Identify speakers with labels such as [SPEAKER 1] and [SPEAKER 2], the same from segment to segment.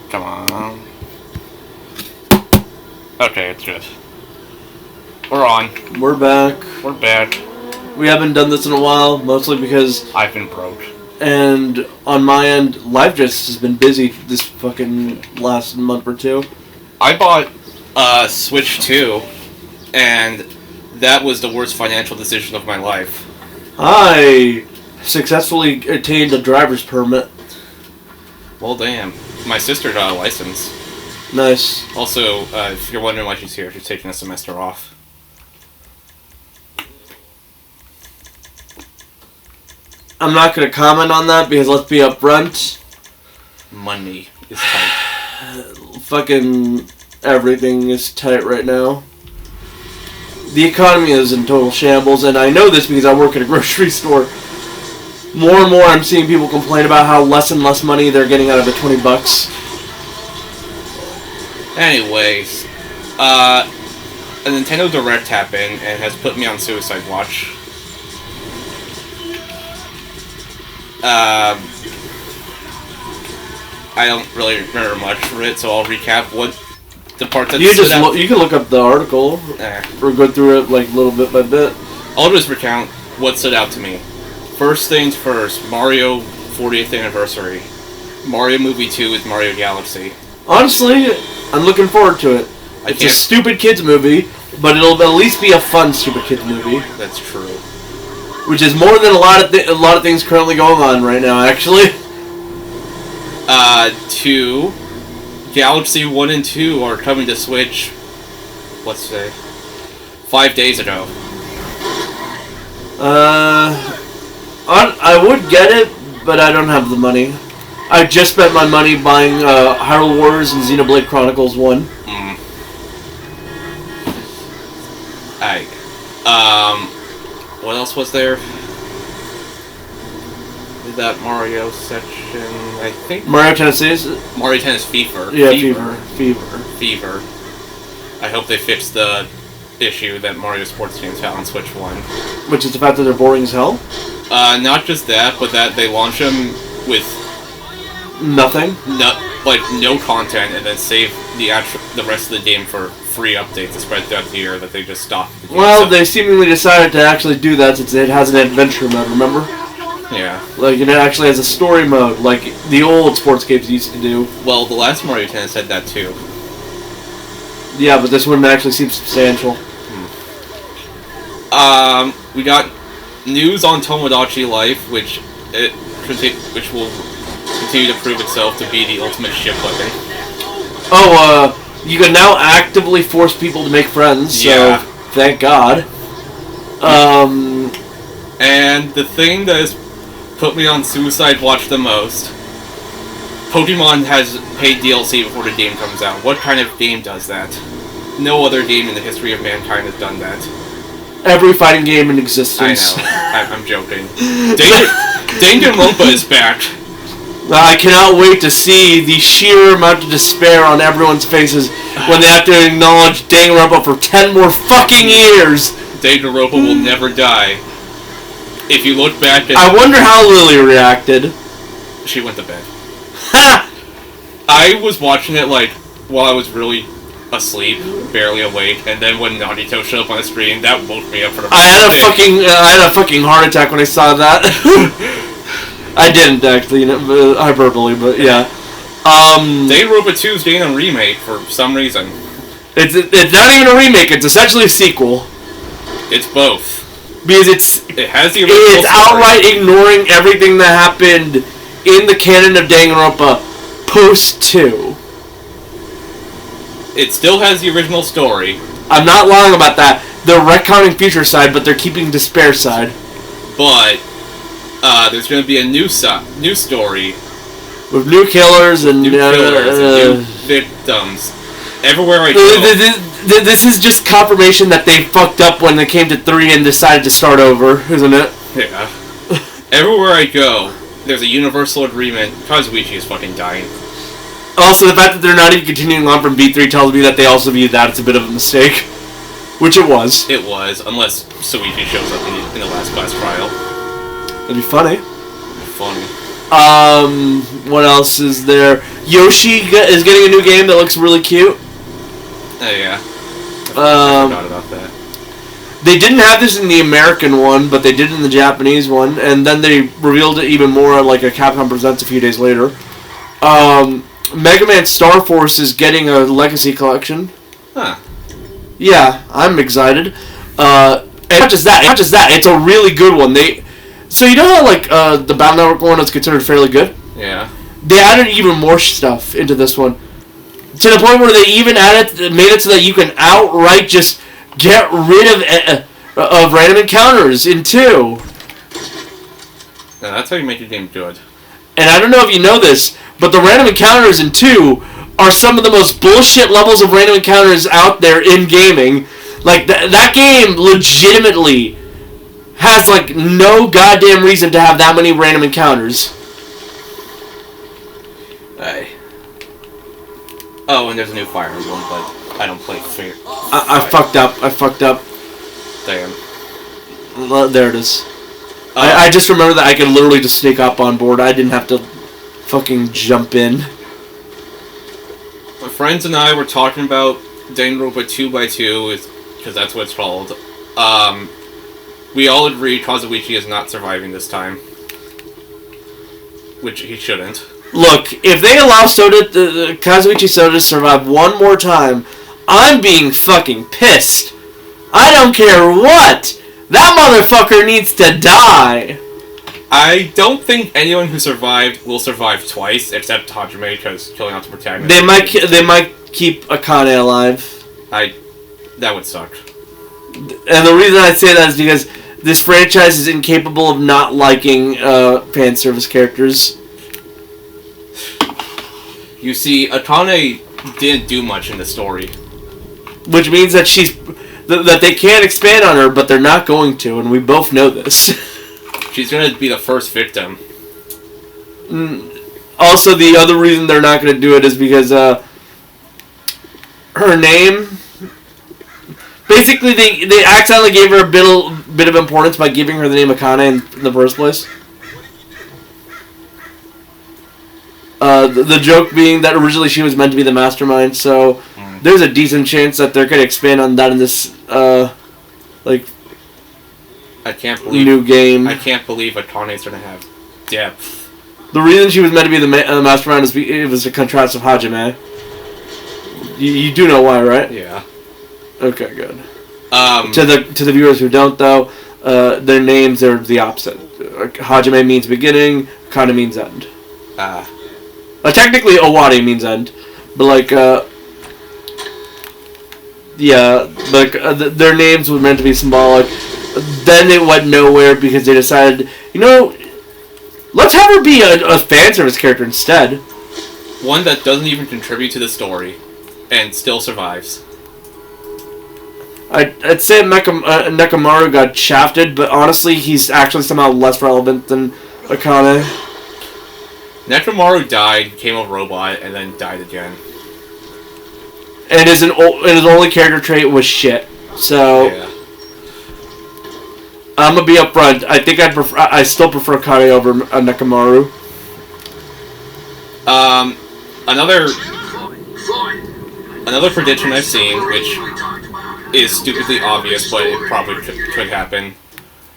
[SPEAKER 1] Come on. Okay, it's good. We're on.
[SPEAKER 2] We're back.
[SPEAKER 1] We're back.
[SPEAKER 2] We haven't done this in a while, mostly because...
[SPEAKER 1] I've been broke.
[SPEAKER 2] And on my end, life just has been busy this fucking last month or two.
[SPEAKER 1] I bought Switch 2, and that was the worst financial decision of my life.
[SPEAKER 2] I successfully attained a driver's permit.
[SPEAKER 1] Well, damn. My sister got a license.
[SPEAKER 2] Nice.
[SPEAKER 1] Also, if you're wondering why she's here, she's taking a semester off.
[SPEAKER 2] I'm not going to comment on that because let's be upfront.
[SPEAKER 1] Money is tight.
[SPEAKER 2] Fucking everything is tight right now. The economy is in total shambles, and I know this because I work at a grocery store. More and more I'm seeing people complain about how less and less money they're getting out of the $20.
[SPEAKER 1] Anyways, a Nintendo Direct happened and has put me on suicide watch. I don't really remember much for it, so I'll recap what the part that
[SPEAKER 2] you can look up the article or go through it like little bit by bit.
[SPEAKER 1] I'll just recount what stood out to me. First things first, Mario 40th anniversary. Mario Movie 2 is Mario Galaxy.
[SPEAKER 2] Honestly, I'm looking forward to it. It's a stupid kids movie, but it'll at least be a fun stupid kids movie.
[SPEAKER 1] That's true.
[SPEAKER 2] Which is more than a lot of things currently going on right now, actually.
[SPEAKER 1] 2, Galaxy 1 and 2 are coming to Switch, let's say, 5 days ago.
[SPEAKER 2] I would get it, but I don't have the money. I just spent my money buying Hyrule Warriors and Xenoblade Chronicles 1.
[SPEAKER 1] What else was there? That Mario section, I think...
[SPEAKER 2] Mario Tennis is?
[SPEAKER 1] Mario Tennis Fever.
[SPEAKER 2] Yeah,
[SPEAKER 1] Fever. I hope they fix the issue that Mario Sports games had on Switch 1.
[SPEAKER 2] Which is the fact that they're boring as hell?
[SPEAKER 1] Not just that, but that they launch them with...
[SPEAKER 2] nothing?
[SPEAKER 1] No content, and then save the rest of the game for free updates to spread throughout the year that they just stopped.
[SPEAKER 2] Well, they seemingly decided to actually do that since it has an adventure mode, remember?
[SPEAKER 1] Yeah.
[SPEAKER 2] Like, it actually has a story mode, like the old sports games used to do.
[SPEAKER 1] Well, the last Mario Tennis had that too.
[SPEAKER 2] Yeah, but this one actually seems substantial.
[SPEAKER 1] We got news on Tomodachi Life, which will continue to prove itself to be the ultimate ship weapon.
[SPEAKER 2] Oh, you can now actively force people to make friends, so thank God.
[SPEAKER 1] And the thing that has put me on suicide watch the most, Pokemon has paid DLC before the game comes out. What kind of game does that? No other game in the history of mankind has done that.
[SPEAKER 2] Every fighting game in existence.
[SPEAKER 1] I know. I'm joking. Danganronpa is back.
[SPEAKER 2] I cannot wait to see the sheer amount of despair on everyone's faces when they have to acknowledge Danganronpa for 10 more fucking years.
[SPEAKER 1] Danganronpa will never die. If you look back at...
[SPEAKER 2] I wonder how Lily reacted.
[SPEAKER 1] She went to bed. I was watching it while I was really asleep, barely awake, and then when Nagito showed up on the screen, that woke me up for the first time.
[SPEAKER 2] I had a fucking heart attack when I saw that. I didn't actually, hyperbole, but yeah.
[SPEAKER 1] Danganronpa 2 is getting a remake for some reason.
[SPEAKER 2] It's not even a remake. It's essentially a sequel.
[SPEAKER 1] It's both.
[SPEAKER 2] Because
[SPEAKER 1] it has the original
[SPEAKER 2] It's outright ignoring everything that happened in the canon of Danganronpa post 2.
[SPEAKER 1] It still has the original story.
[SPEAKER 2] I'm not lying about that. They're retconning future side, but they're keeping despair side.
[SPEAKER 1] But there's going to be a new story
[SPEAKER 2] with new killers and
[SPEAKER 1] new victims. Everywhere I go.
[SPEAKER 2] This is just confirmation that they fucked up when they came to 3 and decided to start over, isn't it?
[SPEAKER 1] Yeah. Everywhere I go, there's a universal agreement. Kazuichi is fucking dying.
[SPEAKER 2] Also, the fact that they're not even continuing on from B3 tells me that they also view that as a bit of a mistake. Which it was.
[SPEAKER 1] It was, unless Suichi shows up in the last class trial.
[SPEAKER 2] That'd be funny.
[SPEAKER 1] It'd be funny.
[SPEAKER 2] What else is there? Yoshi is getting a new game that looks really cute.
[SPEAKER 1] Oh yeah. I forgot about that.
[SPEAKER 2] They didn't have this in the American one, but they did in the Japanese one, and then they revealed it even more like a Capcom Presents a few days later. Mega Man Star Force is getting a Legacy Collection.
[SPEAKER 1] Huh.
[SPEAKER 2] Yeah, I'm excited. And not just that, it's a really good one. So you know how like the Battle Network one is considered fairly good?
[SPEAKER 1] Yeah.
[SPEAKER 2] They added even more stuff into this one. To the point where they even made it so that you can outright just get rid of random encounters in 2.
[SPEAKER 1] No, that's how you make your game good.
[SPEAKER 2] And I don't know if you know this, but the random encounters in 2 are some of the most bullshit levels of random encounters out there in gaming. Like, that game legitimately has, like, no goddamn reason to have that many random encounters.
[SPEAKER 1] Oh, and there's a new Fire Emblem, but I don't play Fire.
[SPEAKER 2] I fucked up.
[SPEAKER 1] Damn.
[SPEAKER 2] Well, there it is. I just remember that I could literally just sneak up on board. I didn't have to fucking jump in.
[SPEAKER 1] My friends and I were talking about Danganronpa 2x2, because that's what it's called. We all agree Kazuichi is not surviving this time. Which he shouldn't.
[SPEAKER 2] Look, if they allow Kazuichi Soda to survive one more time, I'm being fucking pissed. I don't care what. That motherfucker needs to die.
[SPEAKER 1] I don't think anyone who survived will survive twice, except Hajime, because killing off the protagonist.
[SPEAKER 2] They might keep Akane alive.
[SPEAKER 1] That would suck.
[SPEAKER 2] And the reason I say that is because this franchise is incapable of not liking fan service characters.
[SPEAKER 1] You see, Akane didn't do much in the story.
[SPEAKER 2] Which means that that they can't expand on her, but they're not going to, and we both know this.
[SPEAKER 1] She's gonna be the first victim.
[SPEAKER 2] Also, the other reason they're not going to do it is because her name... Basically, they accidentally gave her a bit of importance by giving her the name Akane in the first place. The joke being that originally she was meant to be the mastermind, so there's a decent chance that they're going to expand on that in this, new game.
[SPEAKER 1] I can't believe Akane's going to have depth.
[SPEAKER 2] The reason she was meant to be the mastermind is it was a contrast of Hajime. You do know why, right?
[SPEAKER 1] Yeah.
[SPEAKER 2] Okay, good. To the viewers who don't, though, their names are the opposite. Hajime means beginning, Akane means end. Technically, Owari means end, but their names were meant to be symbolic. Then it went nowhere because they decided, let's have her be a fan service character instead.
[SPEAKER 1] One that doesn't even contribute to the story, and still survives.
[SPEAKER 2] I'd say Nekomaru got shafted, but honestly, he's actually somehow less relevant than Akane.
[SPEAKER 1] Nekomaru died, became a robot, and then died again.
[SPEAKER 2] And his only character trait was shit. So,
[SPEAKER 1] yeah.
[SPEAKER 2] I'm gonna be upfront. I think I still prefer Akane over Nekomaru.
[SPEAKER 1] Another prediction I've seen, which is stupidly obvious, but it probably could happen.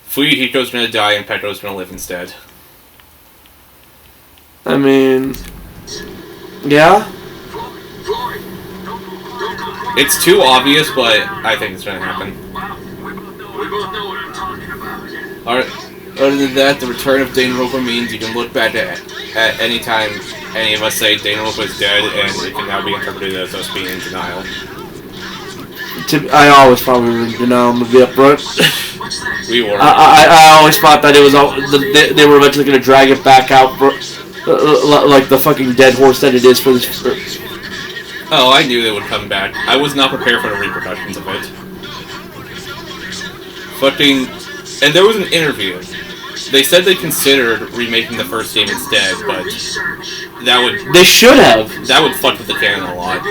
[SPEAKER 1] Fuyuhiko's gonna die and Peto's gonna live instead.
[SPEAKER 2] I mean... Yeah?
[SPEAKER 1] It's too obvious, but I think it's gonna happen. Other than that, the return of Danganronpa means you can look back at any time any of us say Danganronpa is dead, and it can now be interpreted as us being in denial.
[SPEAKER 2] I always thought we were in denial, I'm gonna be upfront.
[SPEAKER 1] We were.
[SPEAKER 2] I always thought that it was they were eventually gonna drag it back out for, like the fucking dead horse that it is for this.
[SPEAKER 1] Oh, I knew they would come back. I was not prepared for the repercussions of it. And there was an interview. They said they considered remaking the first game instead, but
[SPEAKER 2] They should have.
[SPEAKER 1] That would fuck with the canon a lot.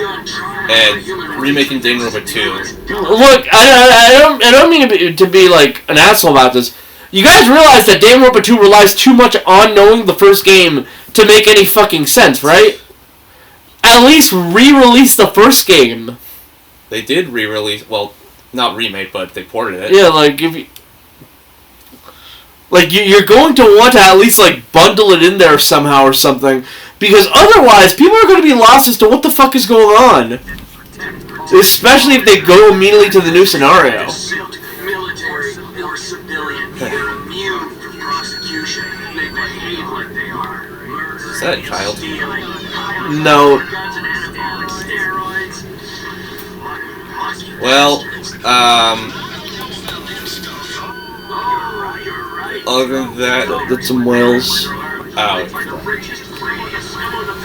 [SPEAKER 1] And remaking Danganronpa 2.
[SPEAKER 2] Look, I don't mean to be like an asshole about this. You guys realize that Danganronpa 2 relies too much on knowing the first game to make any fucking sense, right? least re-release the first game.
[SPEAKER 1] They did re-release, well, not remake, but they ported it.
[SPEAKER 2] Yeah, like if you, like you're going to want to at least like bundle it in there somehow or something, because otherwise people are going to be lost as to what the fuck is going on. Especially if they go immediately to the new scenario.
[SPEAKER 3] Military or civilian, they're immune from prosecution. They behave like they are.
[SPEAKER 1] Is that a child?
[SPEAKER 2] No.
[SPEAKER 1] Well, other than that,
[SPEAKER 2] That's some whales.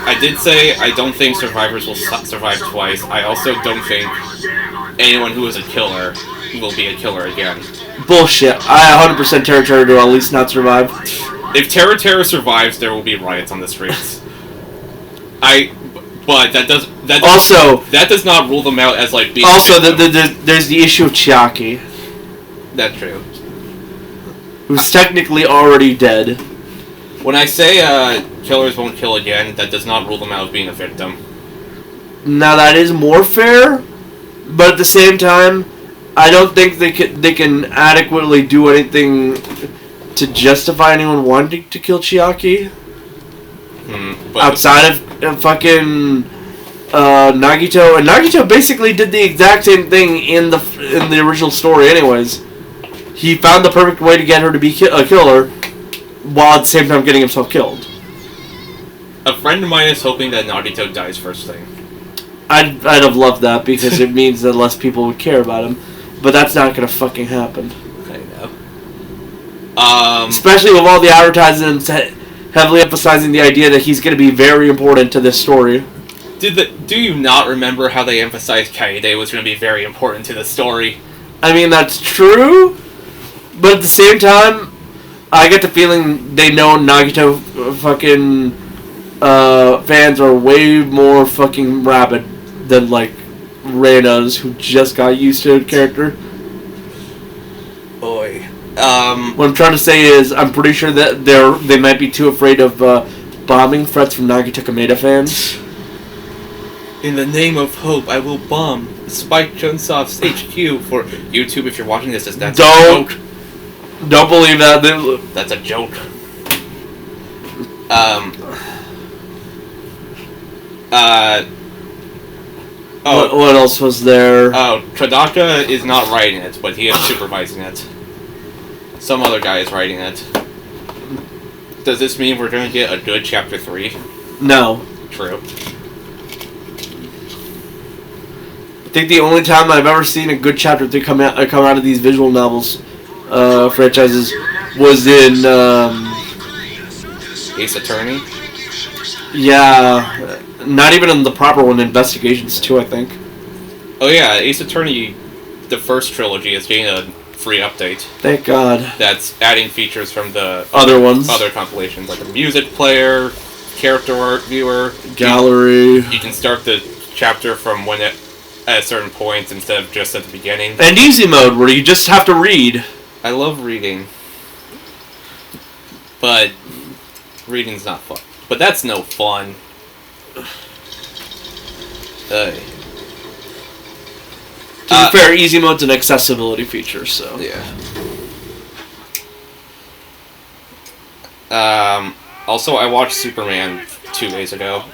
[SPEAKER 1] I did say I don't think survivors will survive twice. I also don't think anyone who is a killer will be a killer again.
[SPEAKER 2] Bullshit. I 100% Terra to at least not survive.
[SPEAKER 1] If Terra survives, there will be riots on the streets. But that does not rule them out as like being.
[SPEAKER 2] Also, there's the issue of Chiaki,
[SPEAKER 1] That's true.
[SPEAKER 2] who's technically already dead.
[SPEAKER 1] When I say killers won't kill again, that does not rule them out of being a victim.
[SPEAKER 2] Now that is more fair, but at the same time, I don't think they can adequately do anything to justify anyone wanting to kill Chiaki. Outside of fucking Nagito, and Nagito basically did the exact same thing in the original story. Anyways, he found the perfect way to get her to be a killer, while at the same time getting himself killed.
[SPEAKER 1] A friend of mine is hoping that Nagito dies first thing.
[SPEAKER 2] I'd have loved that because it means that less people would care about him, but that's not gonna fucking happen.
[SPEAKER 1] I know.
[SPEAKER 2] Especially with all the advertisements heavily emphasizing the idea that he's going to be very important to this story.
[SPEAKER 1] Do you not remember how they emphasized Kaede was going to be very important to the story?
[SPEAKER 2] I mean, that's true, but at the same time, I get the feeling they know Nagito fucking fans are way more fucking rabid than, like, Reina's, who just got used to the character.
[SPEAKER 1] Boy.
[SPEAKER 2] What I'm trying to say is, I'm pretty sure that they might be too afraid of bombing threats from Nagito Kameda fans.
[SPEAKER 1] In the name of hope, I will bomb Spike Chunsoft's HQ for YouTube. If you're watching this, that's a joke.
[SPEAKER 2] Don't believe that.
[SPEAKER 1] That's a joke.
[SPEAKER 2] What else was there?
[SPEAKER 1] Oh, Tradaka is not writing it, but he is supervising it. Some other guy is writing it. Does this mean we're going to get a good Chapter 3?
[SPEAKER 2] No.
[SPEAKER 1] True.
[SPEAKER 2] I think the only time I've ever seen a good Chapter 3 come out of these visual novels franchises was in
[SPEAKER 1] Ace Attorney?
[SPEAKER 2] Yeah. Not even in the proper one, Investigations 2, I think.
[SPEAKER 1] Oh yeah, Ace Attorney, the first trilogy, is getting a free update.
[SPEAKER 2] Thank God.
[SPEAKER 1] That's adding features from the
[SPEAKER 2] other
[SPEAKER 1] compilations, like a music player, character art viewer,
[SPEAKER 2] gallery.
[SPEAKER 1] You can start the chapter from at a certain point instead of just at the beginning.
[SPEAKER 2] And easy mode, where you just have to read.
[SPEAKER 1] I love reading, but reading's not fun. But that's no fun. To
[SPEAKER 2] be fair, easy mode's an accessibility feature, so
[SPEAKER 1] yeah. Also, I watched Superman 2 days ago.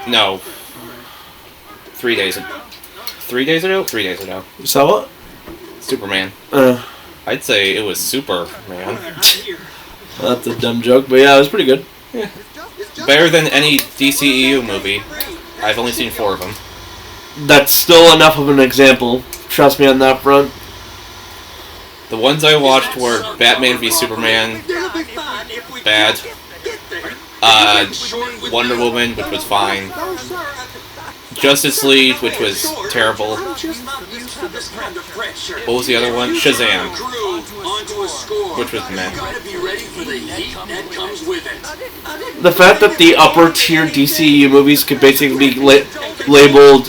[SPEAKER 1] No, 3 days ago. 3 days ago? 3 days ago.
[SPEAKER 2] So what?
[SPEAKER 1] Superman. I'd say it was Superman.
[SPEAKER 2] That's a dumb joke, but yeah, it was pretty good.
[SPEAKER 1] Yeah. Better than any DCEU movie. I've only seen 4 of them.
[SPEAKER 2] That's still enough of an example. Trust me on that front.
[SPEAKER 1] The ones I watched were Batman v Superman, bad. Wonder Woman, which was fine. Justice League, which was terrible. What was the other one? Shazam, which was meh.
[SPEAKER 2] The fact that the upper tier DCU movies could basically be labeled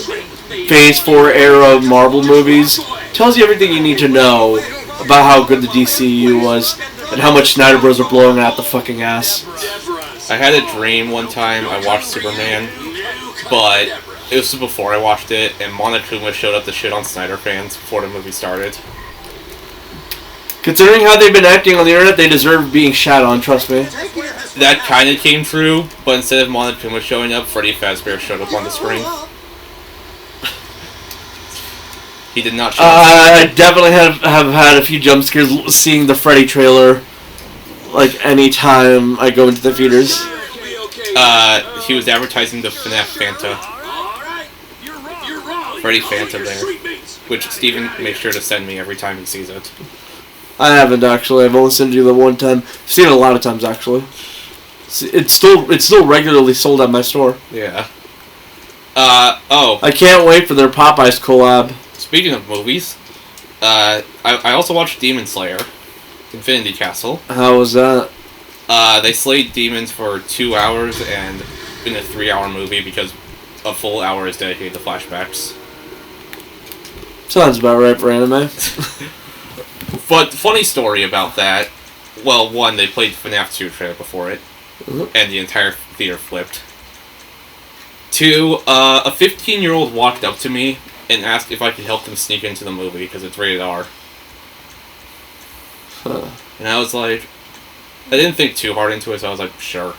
[SPEAKER 2] Phase 4 era Marvel movies tells you everything you need to know about how good the DCU was and how much Snyder Bros. Are blowing out the fucking ass.
[SPEAKER 1] I had a dream one time. I watched Superman, but it was before I watched it, and Monokuma showed up to shit on Snyder fans before the movie started.
[SPEAKER 2] Considering how they've been acting on the internet, they deserve being shat on, trust me.
[SPEAKER 1] That kind of came true, but instead of Monokuma showing up, Freddy Fazbear showed up on the screen. He did not show up.
[SPEAKER 2] I definitely have had a few jump scares seeing the Freddy trailer, like, anytime I go into the theaters.
[SPEAKER 1] He was advertising the FNAF Fanta. Freddy Fanta there. Which Steven makes sure to send me every time he sees it.
[SPEAKER 2] I haven't, actually. I've only seen it the one time. I've seen it a lot of times, actually. It's still regularly sold at my store.
[SPEAKER 1] Yeah. Oh.
[SPEAKER 2] I can't wait for their Popeyes collab.
[SPEAKER 1] Speaking of movies, I also watched Demon Slayer, Infinity Castle.
[SPEAKER 2] How was that?
[SPEAKER 1] They slayed demons for 2 hours and in a 3-hour movie because a full hour is dedicated to flashbacks.
[SPEAKER 2] Sounds about right for anime.
[SPEAKER 1] But funny story about that. Well, one, they played FNAF 2 trailer before it, and the entire theater flipped. Two, a 15-year-old walked up to me and asked if I could help them sneak into the movie because it's rated R.
[SPEAKER 2] Huh.
[SPEAKER 1] And I was like, I didn't think too hard into it, so I was like, sure.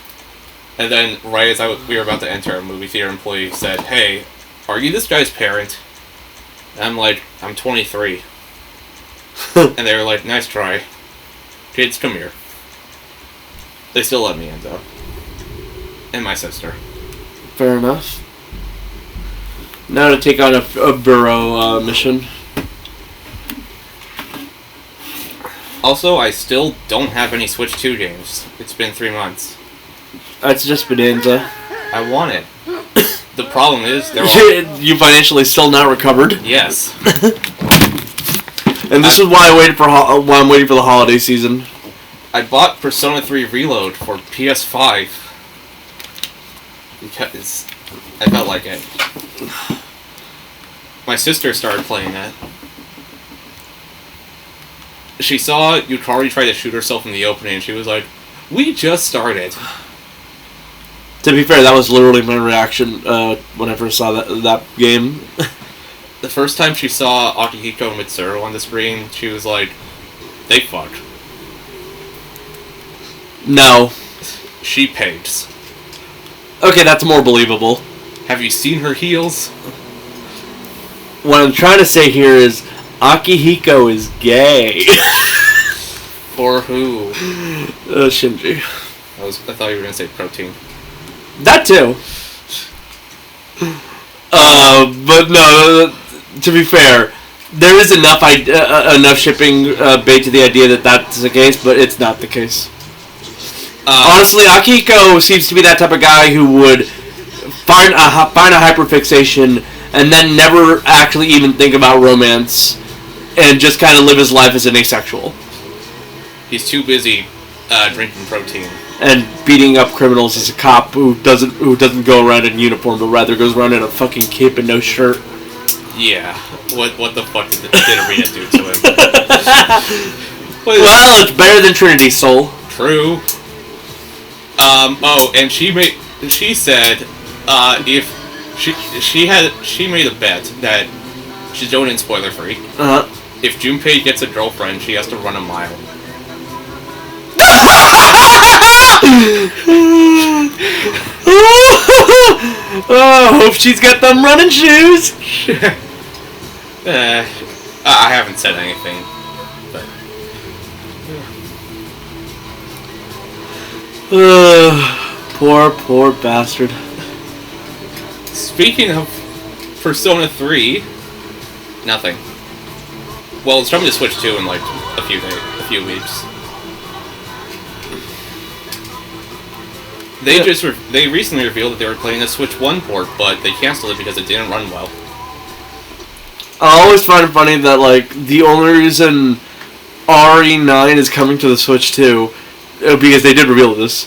[SPEAKER 1] And then, right as we were about to enter, a movie theater employee said, "Hey, are you this guy's parent?" And I'm like, "I'm 23. And they were like, "Nice try. Kids, come here." They still let me in, though. And my sister.
[SPEAKER 2] Fair enough. Now to take on a burrow mission.
[SPEAKER 1] Also, I still don't have any Switch 2 games. It's been 3 months.
[SPEAKER 2] That's just Bonanza.
[SPEAKER 1] I want it. The problem is, they're all...
[SPEAKER 2] You financially still not recovered.
[SPEAKER 1] Yes.
[SPEAKER 2] And this is why I'm waiting for the holiday season.
[SPEAKER 1] I bought Persona 3 Reload for PS5 because I felt like it. My sister started playing it. She saw Yukari try to shoot herself in the opening and she was like, "We just started."
[SPEAKER 2] To be fair, that was literally my reaction when I first saw that game.
[SPEAKER 1] The first time she saw Akihiko and Mitsuru on the screen, she was like, "They fucked."
[SPEAKER 2] No.
[SPEAKER 1] She pegs.
[SPEAKER 2] Okay, that's more believable.
[SPEAKER 1] Have you seen her heels?
[SPEAKER 2] What I'm trying to say here is Akihiko is gay.
[SPEAKER 1] For who?
[SPEAKER 2] Shinji.
[SPEAKER 1] I thought you were gonna say protein.
[SPEAKER 2] That too. But no, to be fair, there is enough shipping bait to the idea that that's the case, but it's not the case. Honestly, Akihiko seems to be that type of guy who would find a hyperfixation and then never actually even think about romance and just kind of live his life as an asexual.
[SPEAKER 1] He's too busy drinking protein
[SPEAKER 2] and beating up criminals as a cop who doesn't go around in uniform, but rather goes around in a fucking cape and no shirt.
[SPEAKER 1] Yeah. What the fuck did Arena do to him?
[SPEAKER 2] Well, it's better than Trinity Soul.
[SPEAKER 1] True. And she said if she made a bet that she's going in spoiler free. If Junpei gets a girlfriend, she has to run a mile.
[SPEAKER 2] Oh, hope she's got them running shoes.
[SPEAKER 1] I haven't said anything, but
[SPEAKER 2] poor bastard.
[SPEAKER 1] Speaking of Persona 3, nothing. Well, it's coming to Switch 2 in like a few weeks. They recently revealed that they were playing a Switch 1 port, but they canceled it because it didn't run well.
[SPEAKER 2] I always find it funny that like the only reason RE9 is coming to the Switch 2, because they did reveal this,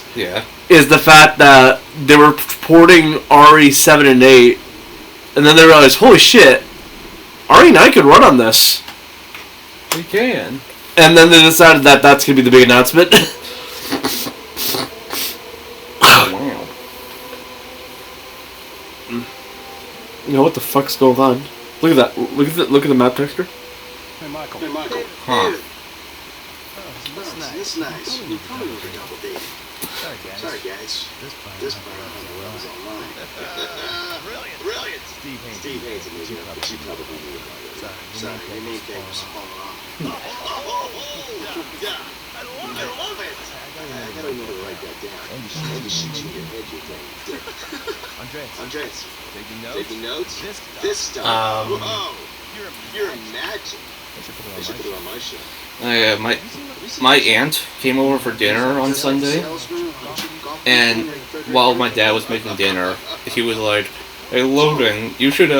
[SPEAKER 2] is the fact that they were porting RE7 and 8, and then they realized, holy shit, RE9 could run on this.
[SPEAKER 1] We can.
[SPEAKER 2] And then they decided that that's going to be the big announcement.
[SPEAKER 1] Wow.
[SPEAKER 2] You know what the fuck's going on? Look at that. Look at the map texture.
[SPEAKER 4] Hey, Michael.
[SPEAKER 1] Huh.
[SPEAKER 3] This nice. You probably look a double date. Sorry, guys. This part was online. Brilliant. Steve Haynes amazing, but you probably knew about it. Sorry, your main thing was falling off. Yeah. I love it. I gotta remember to write that down. Maybe shoot you in your head, you think. Andres. Taking notes? This stuff. Whoa. You're a magic. They should put it on my show.
[SPEAKER 1] My aunt came over for dinner on Sunday, and while my dad was making dinner, he was like, "Hey Logan, you should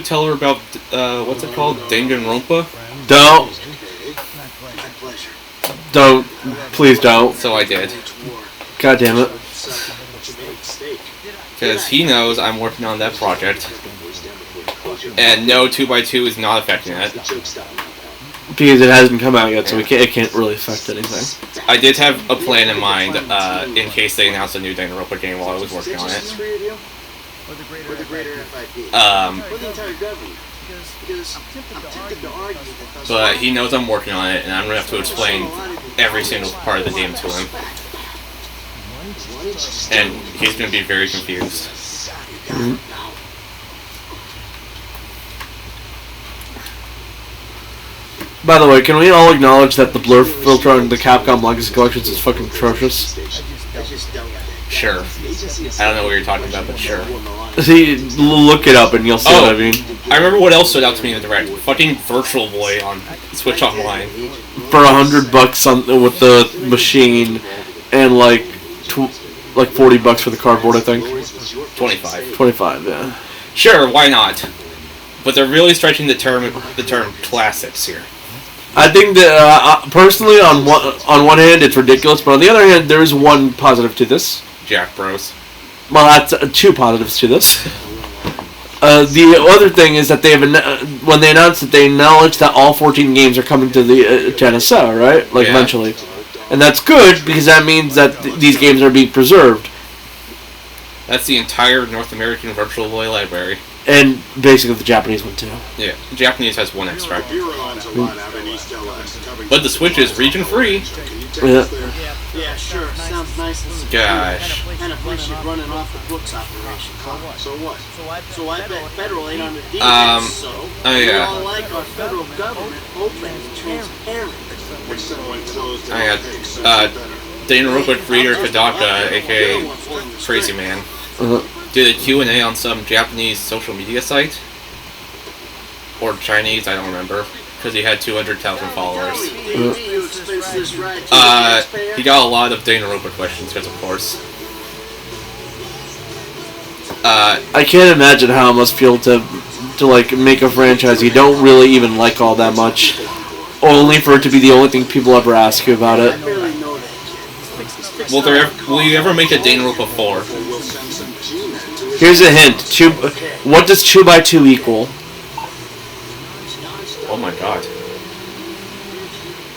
[SPEAKER 1] tell her about what's it called, Danganronpa."
[SPEAKER 2] Don't, please don't.
[SPEAKER 1] So I did,
[SPEAKER 2] God damn it.
[SPEAKER 1] because he knows I'm working on that project, and no 2x2 is not affecting it.
[SPEAKER 2] Because it hasn't come out yet, so it can't really affect anything.
[SPEAKER 1] I did have a plan in mind in case they announced a new Danganronpa game while I was working on it. But he knows I'm working on it, and I'm going to have to explain every single part of the game to him. And he's going to be very confused.
[SPEAKER 2] By the way, can we all acknowledge that the blur filter on the Capcom Legacy Collections is fucking atrocious?
[SPEAKER 1] Sure. I don't know what you're talking about, but sure.
[SPEAKER 2] See, look it up and you'll see what I mean.
[SPEAKER 1] I remember what else stood out to me in the direct. Fucking Virtual Boy on Switch Online.
[SPEAKER 2] For $100 with the machine, and like $40 for the cardboard, I think.
[SPEAKER 1] 25.
[SPEAKER 2] 25, yeah.
[SPEAKER 1] Sure, why not? But they're really stretching the term classics here.
[SPEAKER 2] I think that personally, on one hand, it's ridiculous, but on the other hand, there is one positive to this.
[SPEAKER 1] Jack Bros.
[SPEAKER 2] Well, that's two positives to this. The other thing is that when they announced that they acknowledged that all 14 games are coming to the NSO, right? Like eventually, and that's good because that means that these games are being preserved.
[SPEAKER 1] That's the entire North American Virtual Boy library.
[SPEAKER 2] And basically the Japanese one too.
[SPEAKER 1] Yeah, the Japanese has one extra. But the Switch is region free.
[SPEAKER 2] Yeah.
[SPEAKER 3] Yeah, sure. Sounds nice.
[SPEAKER 1] Gosh.
[SPEAKER 3] And a place you're running off the books operation. So what? So I bet federal ain't on the deal.
[SPEAKER 1] Oh yeah.
[SPEAKER 3] We all like our federal government open and transparent.
[SPEAKER 1] Danganronpa creator Kadaka, aka Crazy Man, did a Q&A on some Japanese social media site. Or Chinese, I don't remember. Because he had 200,000 followers. He got a lot of Danganronpa questions, because of course.
[SPEAKER 2] I can't imagine how it must feel to like make a franchise you don't really even like all that much, only for it to be the only thing people ever ask you about it.
[SPEAKER 1] Will you ever make a Danganronpa 4?
[SPEAKER 2] Here's a hint. What does 2x2 equal?
[SPEAKER 1] Oh my god.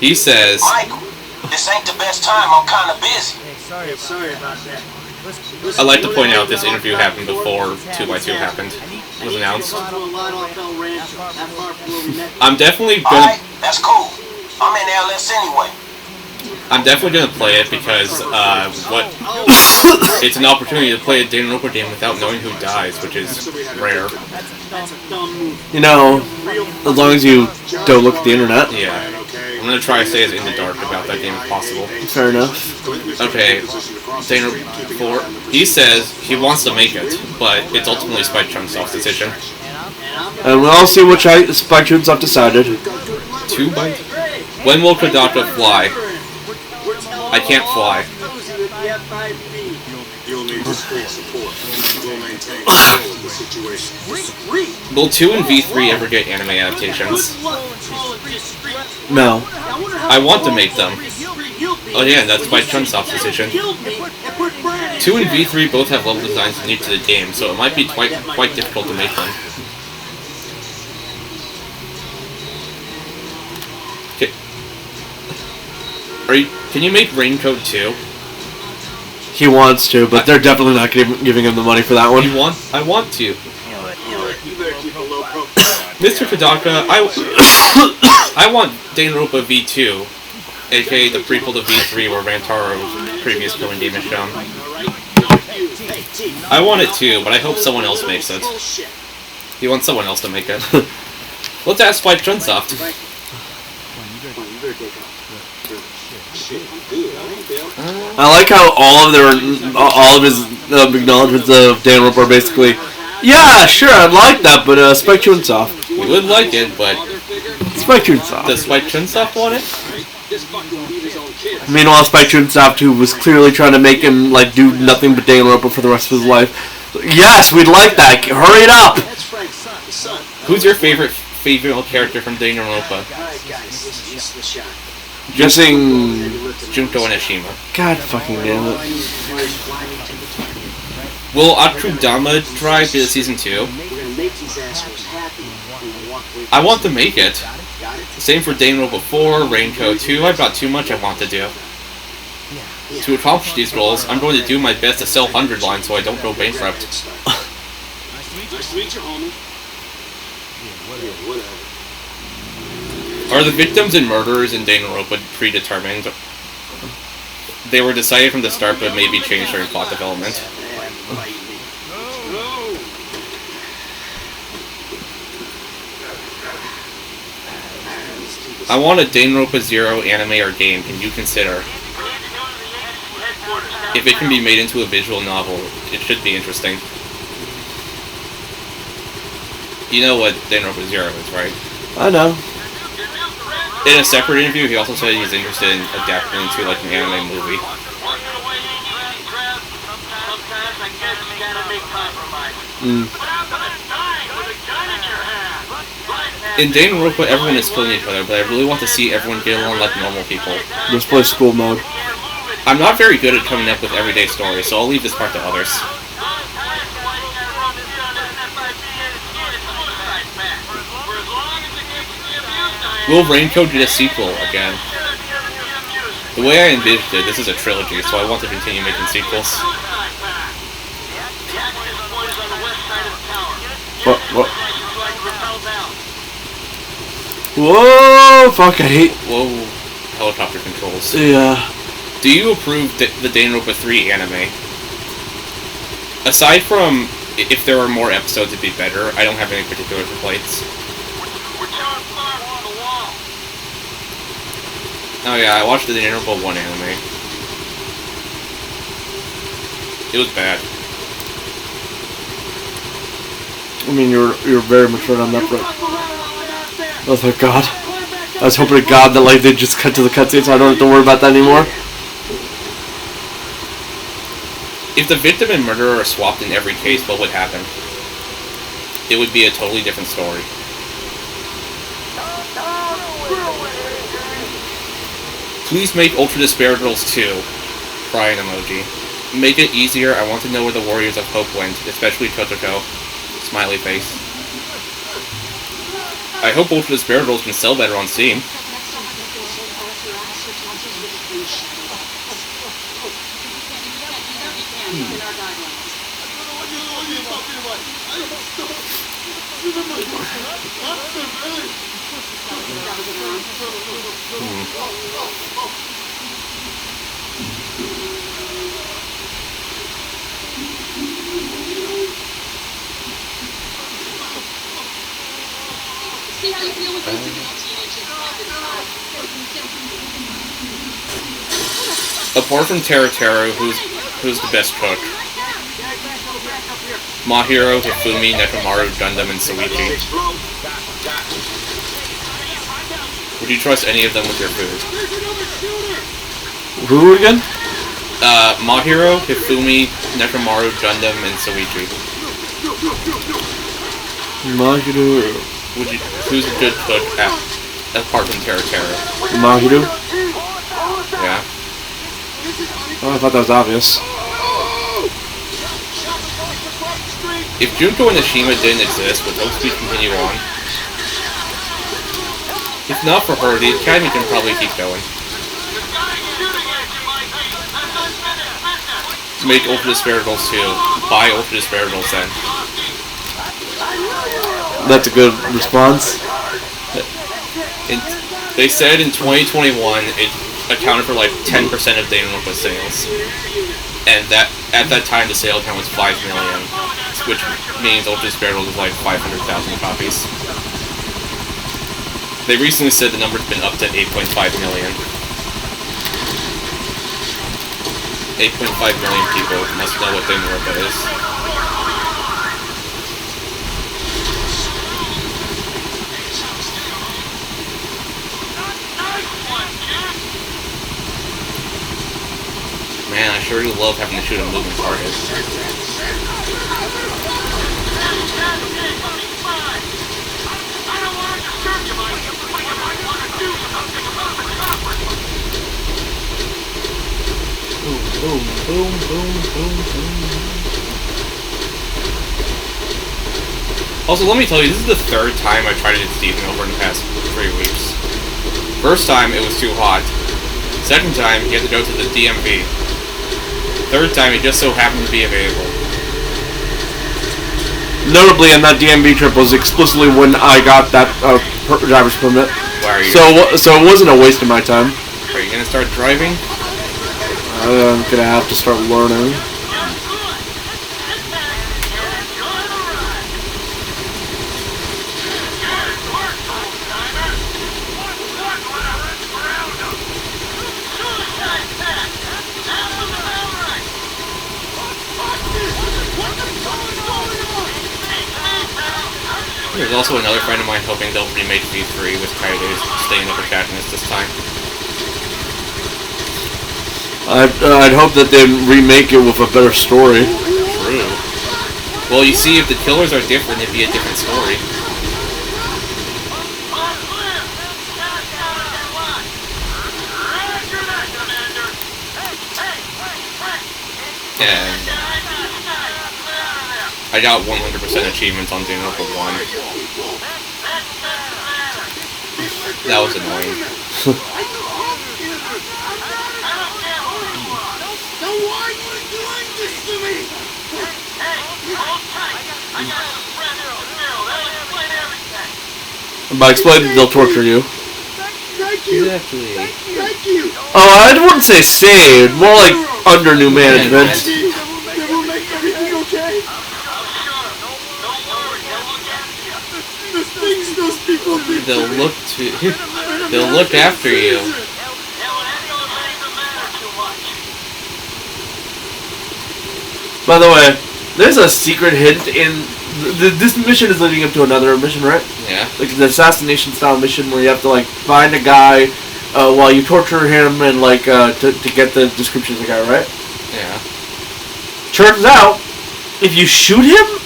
[SPEAKER 1] He says...
[SPEAKER 5] Michael, this ain't the best time. I'm kind of busy.
[SPEAKER 3] Sorry about that.
[SPEAKER 1] I'd like to point out this interview happened before 2x2 happened. Was announced. I'm definitely gonna...
[SPEAKER 5] Alright, that's cool. I'm in LS anyway.
[SPEAKER 1] I'm definitely gonna play it because, it's an opportunity to play a Danganronpa game without knowing who dies, which is rare.
[SPEAKER 2] You know, as long as you don't look at the internet.
[SPEAKER 1] Yeah. I'm gonna try to stay as in the dark about that game as possible.
[SPEAKER 2] Fair enough.
[SPEAKER 1] Okay, Danganronpa 4. He says he wants to make it, but it's ultimately Spike Chunsoft's decision.
[SPEAKER 2] And we'll all see which Spike Chunsoft decided.
[SPEAKER 1] 2x... When will Kadaka fly? I can't fly. Will 2 and V3 ever get anime adaptations?
[SPEAKER 2] No.
[SPEAKER 1] I want to make them. Oh yeah, that's by Chunsoft's decision. 2 and V3 both have level designs unique to the game, so it might be quite difficult to make them. Can you make Raincoat 2?
[SPEAKER 2] He wants to, but they're definitely not giving him the money for that one.
[SPEAKER 1] I want to.
[SPEAKER 3] You better keep a low profile.
[SPEAKER 1] Mr. Tadaka, I want Danganronpa V2, aka the prequel to V3 where Rantaro's previous killing game is shown. I want it too, but I hope someone else makes it. He wants someone else to make it. Let's ask Spike Chunsoft.
[SPEAKER 2] I like how all of his acknowledgments of Danganronpa are basically, yeah, sure, I'd like that, but Spike Chunsoft.
[SPEAKER 1] We would like it, but
[SPEAKER 2] Spike Chunsoft.
[SPEAKER 1] does Spike Chunsoft want it?
[SPEAKER 2] Meanwhile, Spike Chunsoft, who was clearly trying to make him like do nothing but Danganronpa for the rest of his life. Yes, we'd like that. Hurry it up.
[SPEAKER 1] Who's your favorite female character from Danganronpa?
[SPEAKER 2] Guessing
[SPEAKER 1] Junko Onishima.
[SPEAKER 2] God fucking damn it.
[SPEAKER 1] Will Atrudama drive to season 2? I want to make it. Same for Danganronpa 4, Raincoat 2. I've got too much I want to do. To accomplish these goals, I'm going to do my best to sell 100 lines so I don't go bankrupt.
[SPEAKER 3] Nice to meet you, homie. Whatever.
[SPEAKER 1] Are the victims and murderers in Danganronpa predetermined? They were decided from the start but maybe changed during plot development. I want a Danganronpa 0 anime or game. Can you consider? If it can be made into a visual novel, it should be interesting. You know what Danganronpa 0 is, right?
[SPEAKER 2] I know.
[SPEAKER 1] In a separate interview, he also said he's interested in adapting it into like an anime movie. In Danganronpa, everyone is killing each other, but I really want to see everyone get along like normal people.
[SPEAKER 2] Let's play school mode.
[SPEAKER 1] I'm not very good at coming up with everyday stories, so I'll leave this part to others. Will Raincoat get a sequel again? The way I envisioned it, this is a trilogy, so I want to continue making sequels.
[SPEAKER 2] What? Whoa! Fuck, I hate...
[SPEAKER 1] Whoa, helicopter controls.
[SPEAKER 2] Yeah.
[SPEAKER 1] Do you approve the Danganronpa 3 anime? Aside from if there were more episodes, it'd be better. I don't have any particular complaints. Oh yeah, I watched the Danganronpa 1 anime. It was bad.
[SPEAKER 2] I mean, you're very much right on that front. Oh thank God. I was hoping to God that like they just cut to the cutscene so I don't have to worry about that anymore.
[SPEAKER 1] If the victim and murderer are swapped in every case, what would happen? It would be a totally different story. Please make Ultra Despair Girls 2. Crying emoji. Make it easier, I want to know where the Warriors of Hope went, especially Totoko. Smiley face. I hope Ultra Despair Girls can sell better on Steam. Apart from Tera, who's the best cook? Mahiro, Hifumi, Nekomaru, Gundam, and Soichi. Would you trust any of them with your food?
[SPEAKER 2] Who again?
[SPEAKER 1] Mahiro, Hifumi, Nekomaru, Gundam, and Soichi.
[SPEAKER 2] Mahiro.
[SPEAKER 1] Who's a good cook apart from Tera?
[SPEAKER 2] Mahiro?
[SPEAKER 1] Yeah.
[SPEAKER 2] Oh, I thought that was obvious.
[SPEAKER 1] If Junko Onishima didn't exist, would Hope Speed continue on? If not for her, the Academy can probably keep going. Make Ultra Despair Girls 2. Buy Ultra Despair Girls then.
[SPEAKER 2] That's a good response.
[SPEAKER 1] They said in 2021 it accounted for like 10% of Danganronpa sales, and that at that time the sale count was 5 million, which means Ultra Sparrow was like 500,000 copies. They recently said the number's been up to 8.5 million. 8.5 million people must know what Danganronpa is. Man, I sure do love having to shoot a moving target.
[SPEAKER 2] Boom, boom, boom, boom, boom, boom.
[SPEAKER 1] Also, let me tell you, this is the third time I tried to get Steven over in the past 3 weeks. First time, it was too hot. Second time, he had to go to the DMV. Third time, he just so happened to be available.
[SPEAKER 2] Notably, on that DMV trip was explicitly when I got that driver's permit.
[SPEAKER 1] Why are you?
[SPEAKER 2] So it wasn't a waste of my time.
[SPEAKER 1] Are you gonna start driving?
[SPEAKER 2] I'm gonna have to start learning.
[SPEAKER 1] There's also another friend of mine hoping they'll remake V3 with Kaido's staying up with Katniss this time.
[SPEAKER 2] I'd hope that they'd remake it with a better story.
[SPEAKER 1] True. Well, you see, if the killers are different, it'd be a different story. And I got 100% achievements on Danganronpa 1. That was annoying.
[SPEAKER 2] By explaining, they'll torture you.
[SPEAKER 1] Exactly.
[SPEAKER 2] Oh, I wouldn't say saved. More like under new management.
[SPEAKER 1] They'll look after you.
[SPEAKER 2] By the way, there's a secret hint in this mission is leading up to another mission, right?
[SPEAKER 1] Yeah.
[SPEAKER 2] Like the assassination style mission where you have to like find a guy while you torture him and like to get the description of the guy, right?
[SPEAKER 1] Yeah.
[SPEAKER 2] Turns out, if you shoot him,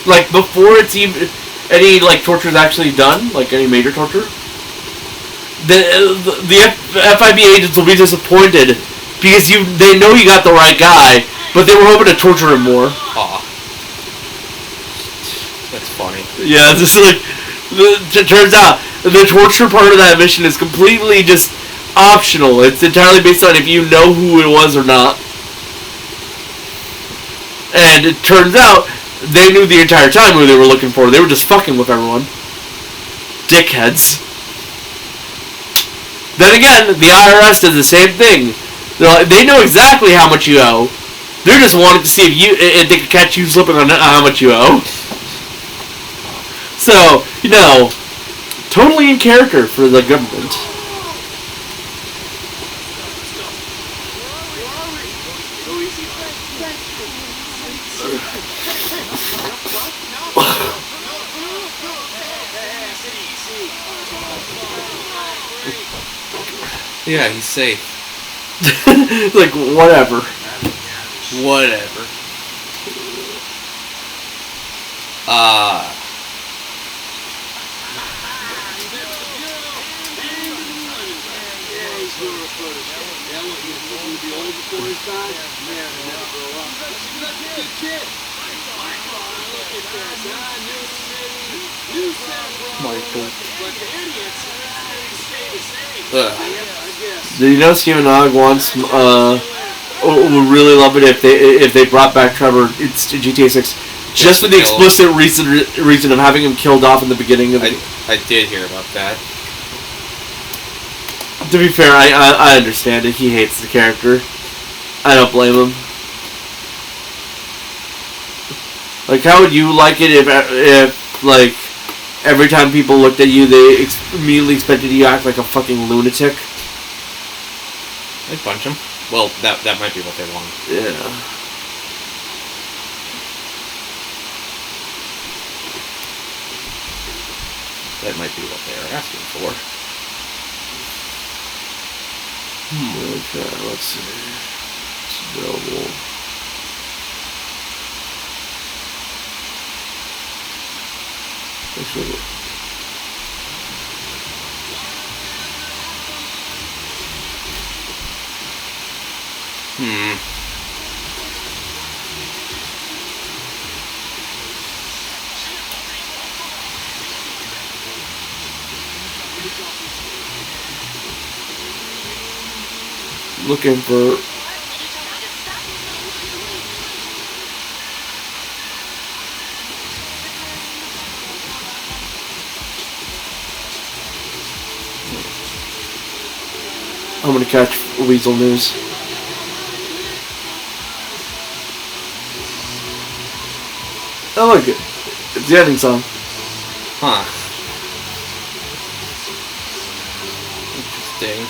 [SPEAKER 2] like before it's even any like torture is actually done, like any major torture, the FIB agents will be disappointed because they know you got the right guy, but they were hoping to torture him more.
[SPEAKER 1] Aw. That's funny.
[SPEAKER 2] Yeah, just like it turns out the torture part of that mission is completely just optional. It's entirely based on if you know who it was or not. And it turns out they knew the entire time who they were looking for. They were just fucking with everyone. Dickheads. Then again, the IRS does the same thing. They know exactly how much you owe. They're just wanting to see if they can catch you slipping on how much you owe. So, totally in character for the government.
[SPEAKER 1] Yeah, he's safe.
[SPEAKER 2] Like, whatever.
[SPEAKER 1] Whatever.
[SPEAKER 2] Michael. Did you know Steven Ogg wants would really love it if they brought back Trevor? It's GTA 6 Just for the explicit reason of having him killed off in the beginning of the...
[SPEAKER 1] I did hear about that.
[SPEAKER 2] To be fair, I understand it. He hates the character. I don't blame him. Like, how would you like it if like, every time people looked at you, they immediately expected you to act like a fucking lunatic?
[SPEAKER 1] I'd punch him. Well, that might be what they want.
[SPEAKER 2] Yeah.
[SPEAKER 1] That might be what they're asking for.
[SPEAKER 2] Okay, let's see. It's available. Actually, looking for... I'm gonna catch Weasel News. I like it. It's the ending song.
[SPEAKER 1] Huh. Interesting.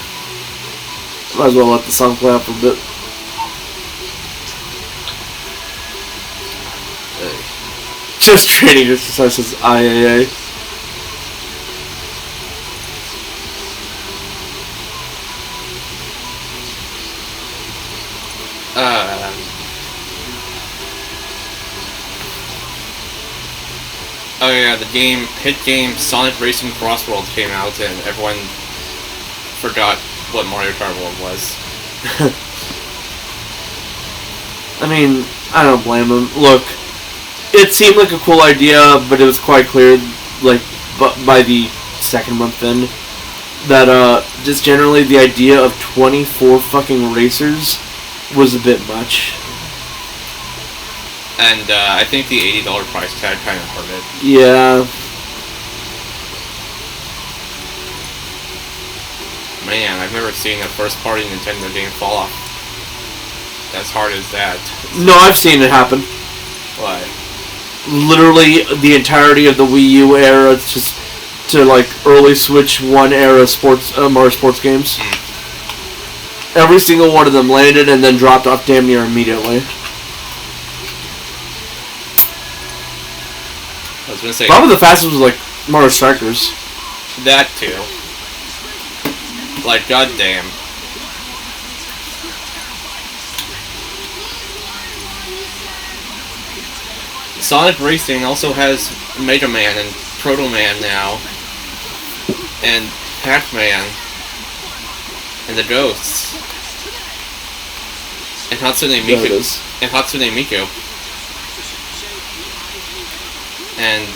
[SPEAKER 2] Might as well let the song play out for a bit. Just training exercises, IAA.
[SPEAKER 1] Oh yeah, the hit game Sonic Racing Crossworld came out and everyone forgot what Mario Kart World was.
[SPEAKER 2] I mean, I don't blame him. Look, it seemed like a cool idea, but it was quite clear, like, by the second month in, that, just generally the idea of 24 fucking racers was a bit much.
[SPEAKER 1] And, I think the $80 price tag kind of hurt it.
[SPEAKER 2] Yeah.
[SPEAKER 1] Man, I've never seen a first-party Nintendo game fall off as hard as that.
[SPEAKER 2] No, I've seen it happen.
[SPEAKER 1] What?
[SPEAKER 2] Literally the entirety of the Wii U era to like early Switch 1 era sports Mario sports games. Every single one of them landed and then dropped off damn near immediately.
[SPEAKER 1] I was gonna say
[SPEAKER 2] probably the fastest was like Mario Strikers.
[SPEAKER 1] that too. Like, goddamn. Sonic Racing also has Mega Man and Proto Man now, and Pac-Man, and the Ghosts, and Hatsune Miku, and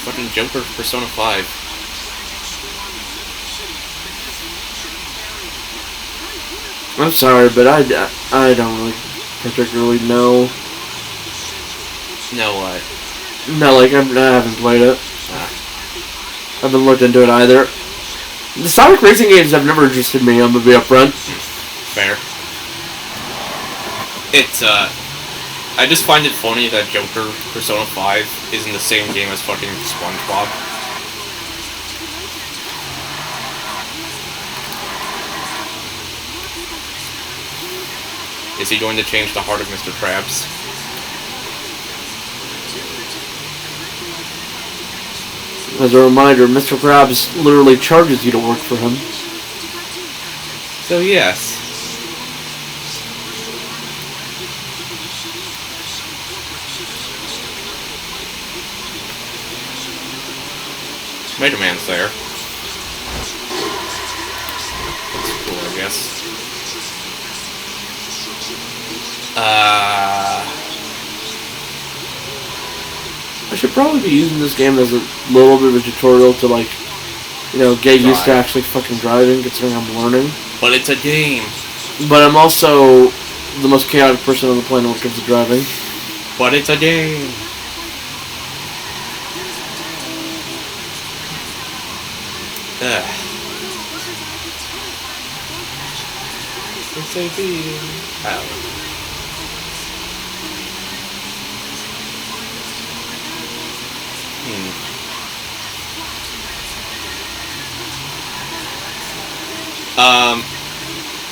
[SPEAKER 1] fucking Joker Persona 5.
[SPEAKER 2] I'm sorry, but I don't really particularly know.
[SPEAKER 1] No, what?
[SPEAKER 2] No, like, I haven't played it. I haven't looked into it either. The Sonic Racing games have never interested me, I'm gonna be upfront.
[SPEAKER 1] Fair. It's, I just find it funny that Joker Persona 5 is in the same game as fucking SpongeBob. Is he going to change the heart of Mr. Krabs?
[SPEAKER 2] As a reminder, Mr. Krabs literally charges you to work for him.
[SPEAKER 1] So yes. Mega Man's there. That's cool, I guess.
[SPEAKER 2] I should probably be using this game as a little bit of a tutorial to, like, you know, get used to actually fucking driving, considering I'm learning.
[SPEAKER 1] But it's a game.
[SPEAKER 2] But I'm also the most chaotic person on the planet when it comes to driving.
[SPEAKER 1] But it's a game. Ugh. It's a game.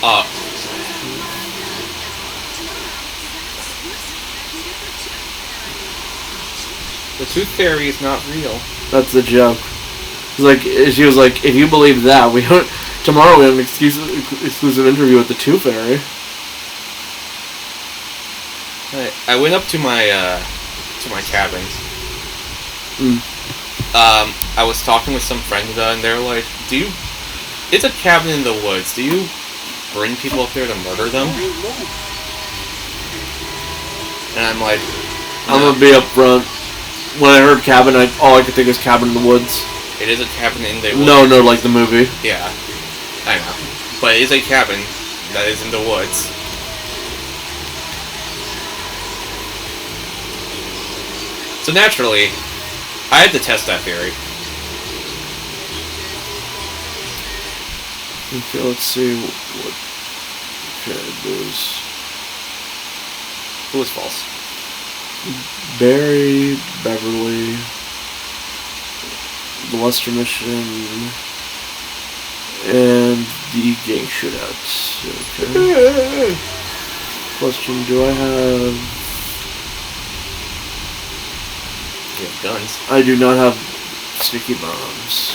[SPEAKER 1] Oh. The Tooth Fairy is not real.
[SPEAKER 2] That's the joke. It's like, she was like, if you believe that, we don't. Tomorrow we have an exclusive interview with the Tooth Fairy.
[SPEAKER 1] I went up to my cabin. I was talking with some friend and they're like, it's a cabin in the woods. Do you bring people up there to murder them? And I'm like,
[SPEAKER 2] I'm gonna be up front. When I heard cabin, all I could think was Cabin in the Woods.
[SPEAKER 1] It is a cabin in the woods.
[SPEAKER 2] No, like the movie.
[SPEAKER 1] Yeah, I know. But it is a cabin that is in the woods. So naturally, I had to test that theory.
[SPEAKER 2] Okay, let's see what characters.
[SPEAKER 1] It was false.
[SPEAKER 2] Barry, Beverly, the Lester Mission, and the gang shootouts. Okay. Question, do I have...
[SPEAKER 1] You have guns.
[SPEAKER 2] I do not have sticky bombs.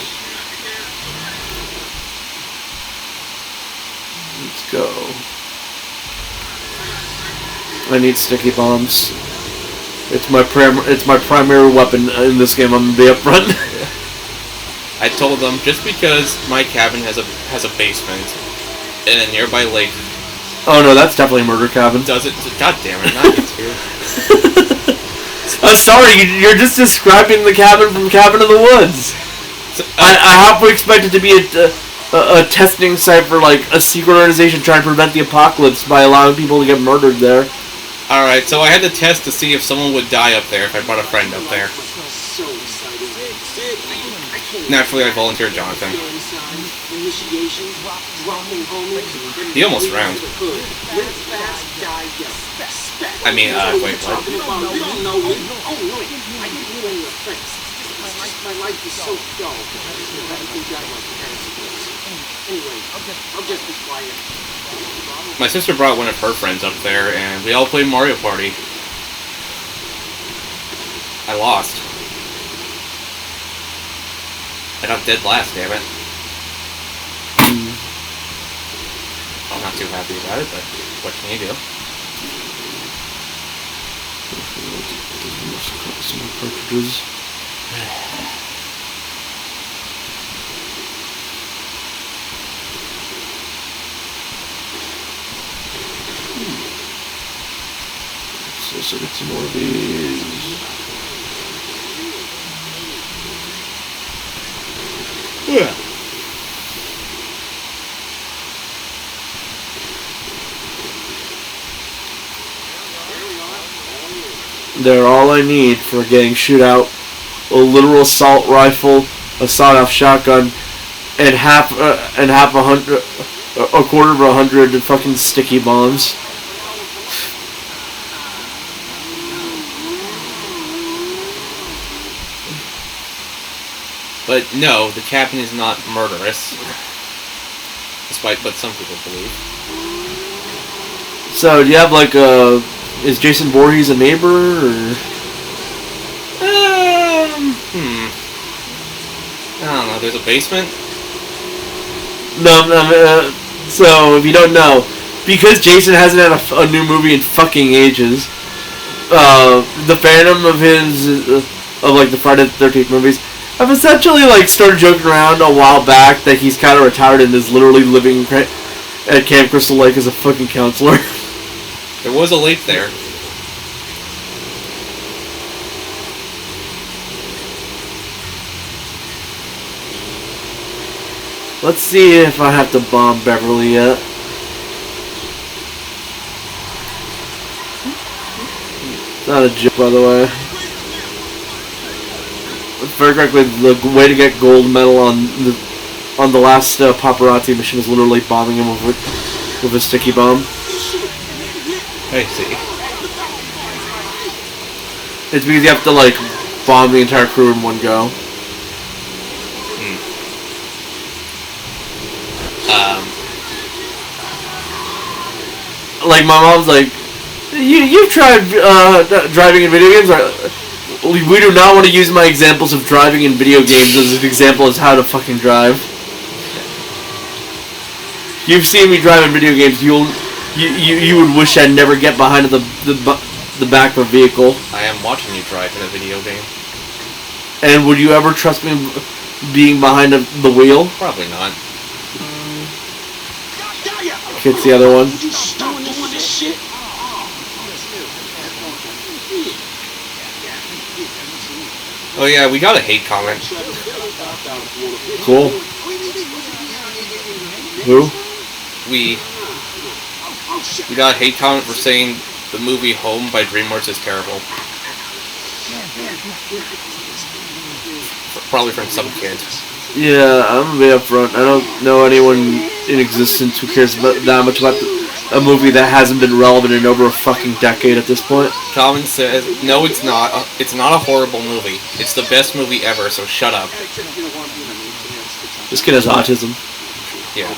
[SPEAKER 2] Let's go. I need sticky bombs. It's my primary weapon in this game. I'm gonna be up front.
[SPEAKER 1] I told them just because my cabin has a basement and a nearby lake.
[SPEAKER 2] Oh no, that's definitely a murder cabin.
[SPEAKER 1] Does it? God damn it! Not you too.
[SPEAKER 2] I'm sorry, you're just describing the cabin from Cabin in the Woods.
[SPEAKER 1] So,
[SPEAKER 2] I halfway expect it to be a testing site for like a secret organization trying to prevent the apocalypse by allowing people to get murdered there.
[SPEAKER 1] Alright, so I had to test to see if someone would die up there if I brought a friend up there. Naturally, I volunteered Jonathan. He almost drowned. I mean, wait, what?
[SPEAKER 4] My life is so dull. Anyway, I'll just be quiet.
[SPEAKER 1] My sister brought one of her friends up there, and we all played Mario Party. I lost. I got dead last, damn it. I'm not too happy about it, but what can you do?
[SPEAKER 2] Some cartridges. So get some more of these.
[SPEAKER 1] Yeah.
[SPEAKER 2] They're all I need for getting shootout. A literal assault rifle, a sawed-off shotgun, and a quarter of 100 fucking sticky bombs.
[SPEAKER 1] But no, the cabin is not murderous. Despite what some people believe.
[SPEAKER 2] So, do you have like a... Is Jason Voorhees a neighbor, or...?
[SPEAKER 1] I don't know, there's a basement?
[SPEAKER 2] No, so, if you don't know, because Jason hasn't had a new movie in fucking ages, the fandom of his... of like the Friday the 13th movies, I've essentially like started joking around a while back that he's kind of retired and is literally living at Camp Crystal Lake as a fucking counselor.
[SPEAKER 1] There was a lake there.
[SPEAKER 2] Let's see if I have to bomb Beverly yet. not a joke, by the way. Very correctly, the way to get gold medal on the last paparazzi mission is literally bombing him with a sticky bomb.
[SPEAKER 1] I see.
[SPEAKER 2] It's because you have to like bomb the entire crew in one go. Like my mom's like, you've tried driving in video games. We do not want to use my examples of driving in video games as an example as how to fucking drive. You've seen me drive in video games. You would wish I'd never get behind the back of a vehicle.
[SPEAKER 1] I am watching you drive in a video game.
[SPEAKER 2] And would you ever trust me being behind the wheel?
[SPEAKER 1] Probably not.
[SPEAKER 2] Hits the other one.
[SPEAKER 5] Would you stop doing this shit?
[SPEAKER 1] Oh yeah, we got a hate comment.
[SPEAKER 2] Cool. Who?
[SPEAKER 1] We got a hate comment for saying the movie Home by DreamWorks is terrible. Probably from some kid.
[SPEAKER 2] Yeah, I'm gonna be up front. I don't know anyone in existence who cares that much about a movie that hasn't been relevant in over a fucking decade at this point.
[SPEAKER 1] Comment says, no it's not. It's not a horrible movie. It's the best movie ever, so shut up.
[SPEAKER 2] This kid has autism.
[SPEAKER 1] Yeah.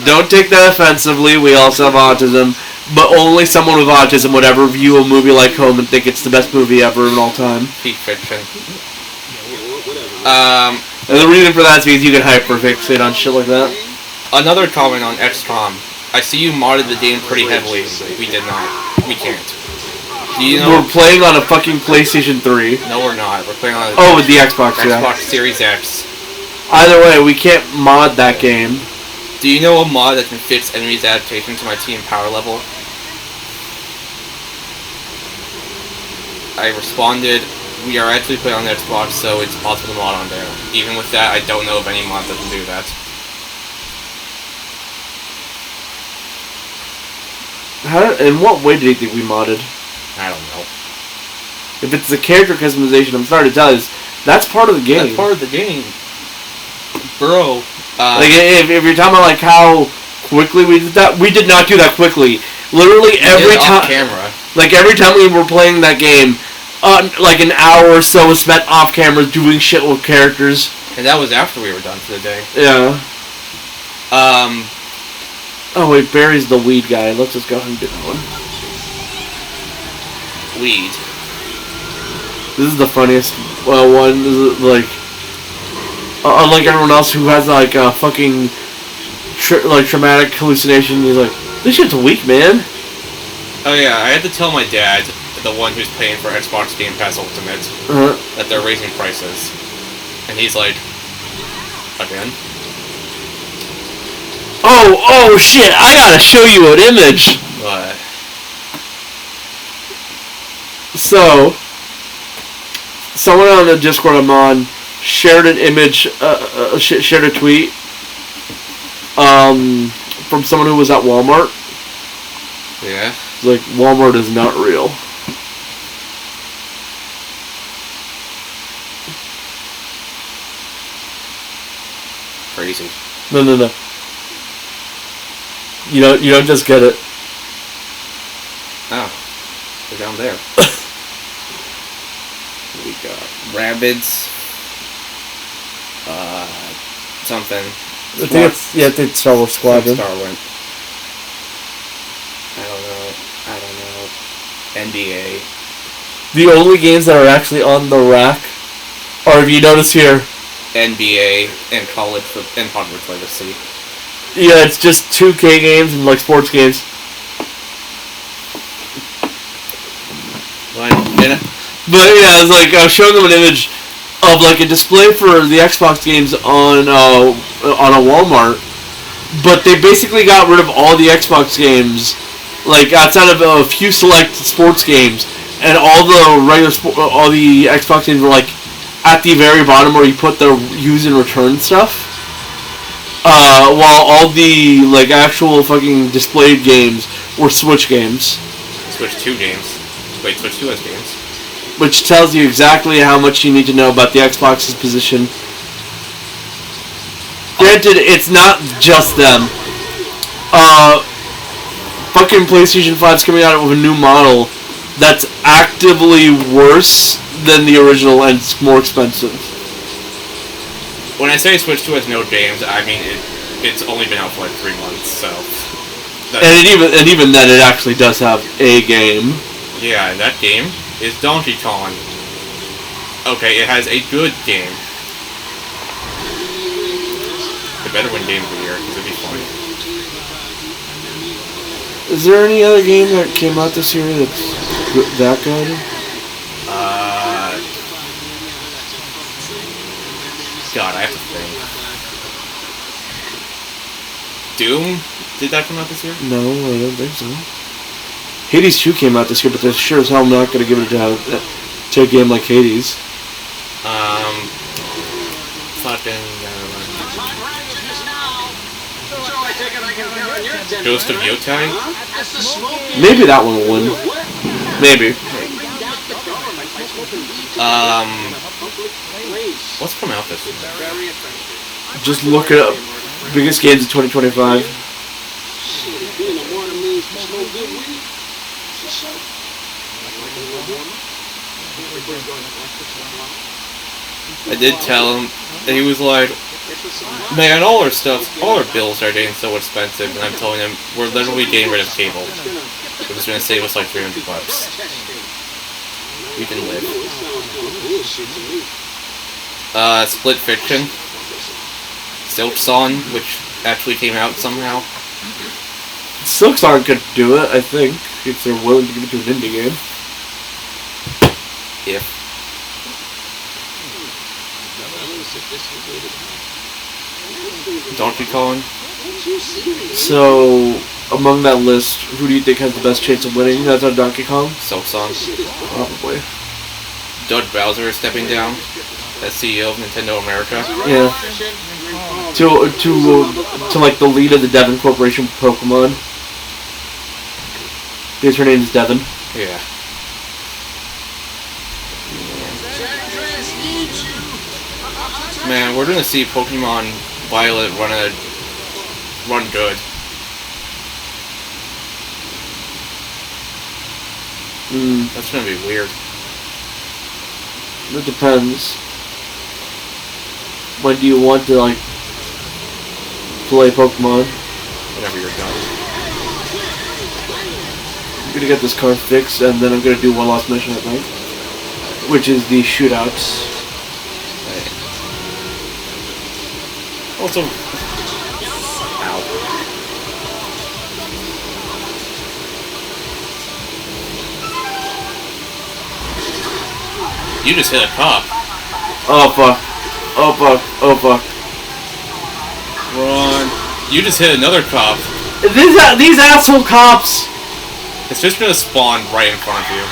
[SPEAKER 2] Don't take that offensively, we also have autism. But only someone with autism would ever view a movie like Home and think it's the best movie ever in all time.
[SPEAKER 1] Peak fiction.
[SPEAKER 2] And the reason for that is because you can hyperfixate on shit like that.
[SPEAKER 1] Another comment on XCOM. I see you modded the game pretty heavily. We did not. We can't. Do you know?
[SPEAKER 2] We're playing on a fucking PlayStation 3.
[SPEAKER 1] No, we're not. We're playing on
[SPEAKER 2] with the Xbox, yeah.
[SPEAKER 1] Xbox Series X.
[SPEAKER 2] Either way, we can't mod that game.
[SPEAKER 1] Do you know a mod that can fix enemies' adaptation to my team power level? I responded, we are actually playing on the Xbox, so it's possible to mod on there. Even with that, I don't know of any mod that can do that.
[SPEAKER 2] In what way do you think we modded?
[SPEAKER 1] I don't know.
[SPEAKER 2] If it's the character customization, I'm sorry to tell you, that's part of the game.
[SPEAKER 1] That's part of the game. Bro.
[SPEAKER 2] Like, if you're talking about like how quickly we did that, we did not do that quickly. Literally every time.
[SPEAKER 1] Camera.
[SPEAKER 2] Like every time we were playing that game, like an hour or so was spent off camera doing shit with characters.
[SPEAKER 1] And that was after we were done for the day.
[SPEAKER 2] Yeah. Oh wait, Barry's the weed guy. Let's just go ahead and do that one.
[SPEAKER 1] Weed.
[SPEAKER 2] This is the funniest one. This is like, unlike everyone else who has like a fucking traumatic hallucination, he's like, this shit's weak, man.
[SPEAKER 1] Oh yeah, I had to tell my dad, the one who's paying for Xbox Game Pass Ultimate, that they're raising prices. And he's like, again?
[SPEAKER 2] Oh shit, I gotta show you an image!
[SPEAKER 1] What?
[SPEAKER 2] So, someone on the Discord I'm on shared an image, shared a tweet, from someone who was at Walmart.
[SPEAKER 1] Yeah?
[SPEAKER 2] Like, Walmart is not real.
[SPEAKER 1] Crazy.
[SPEAKER 2] No. You don't just get it.
[SPEAKER 1] Oh. They're down there. We got Rabbids. Something.
[SPEAKER 2] I think it's Star Wars Squadron.
[SPEAKER 1] Starwind. I don't know. NBA.
[SPEAKER 2] The only games that are actually on the rack are, if you notice here,
[SPEAKER 1] NBA and Hogwarts Legacy.
[SPEAKER 2] Yeah, it's just 2K games and like sports games. But yeah, it's like I was showing them an image of like a display for the Xbox games on a Walmart, but they basically got rid of all the Xbox games, like outside of a few select sports games, and all the Xbox games were like at the very bottom where you put the use and return stuff. While all the like actual fucking displayed games or Switch games.
[SPEAKER 1] Switch 2 games. Wait, Switch 2 has games.
[SPEAKER 2] Which tells you exactly how much you need to know about the Xbox's position. Granted, it's not just them. Fucking PlayStation 5's coming out with a new model that's actively worse than the original and it's more expensive.
[SPEAKER 1] When I say Switch 2 has no games, I mean it's only been out for like 3 months, so...
[SPEAKER 2] And even then, it actually does have a game.
[SPEAKER 1] Yeah, and that game is Donkey Kong. Okay, it has a good game. It better win Game of the Year, because it'd be fun.
[SPEAKER 2] Is there any other game that came out this year that's that good?
[SPEAKER 1] God, I have to think. Doom? Did that come out this year?
[SPEAKER 2] No, I don't think so. Hades 2 came out this year, but they're sure as hell not going to give it to a game like Hades.
[SPEAKER 1] Fucking... Ghost of Yotai?
[SPEAKER 2] Maybe that one will win. Maybe.
[SPEAKER 1] What's come out this year?
[SPEAKER 2] Just look it up. Biggest games of 2025.
[SPEAKER 1] I did tell him, and he was like, man, all our bills are getting so expensive, and I'm telling him, we're literally getting rid of cable. It was going to save us like $300. We can live. Split Fiction. Silk Song, which actually came out somehow.
[SPEAKER 2] Silk Song could do it, I think, if they're willing to give it to an indie game.
[SPEAKER 1] Yeah. Donkey Kong.
[SPEAKER 2] So, among that list, who do you think has the best chance of winning? That's on Donkey Kong?
[SPEAKER 1] Silk Song.
[SPEAKER 2] Probably.
[SPEAKER 1] Doug Bowser is stepping down as CEO of Nintendo America.
[SPEAKER 2] Yeah. To like the lead of the Devon Corporation Pokemon. Because her name is Devon.
[SPEAKER 1] Yeah. Man, we're gonna see Pokemon Violet run good. That's gonna be weird.
[SPEAKER 2] It depends. When do you want to like play Pokemon?
[SPEAKER 1] Whenever you're done.
[SPEAKER 2] I'm gonna get this car fixed and then I'm gonna do one last mission I think. Which is the shootouts.
[SPEAKER 1] Also, ow. You just hit a cop.
[SPEAKER 2] Oh fuck. Oh fuck. Oh fuck.
[SPEAKER 1] Run. You just hit another cop.
[SPEAKER 2] These asshole cops!
[SPEAKER 1] It's just gonna spawn right in front of you.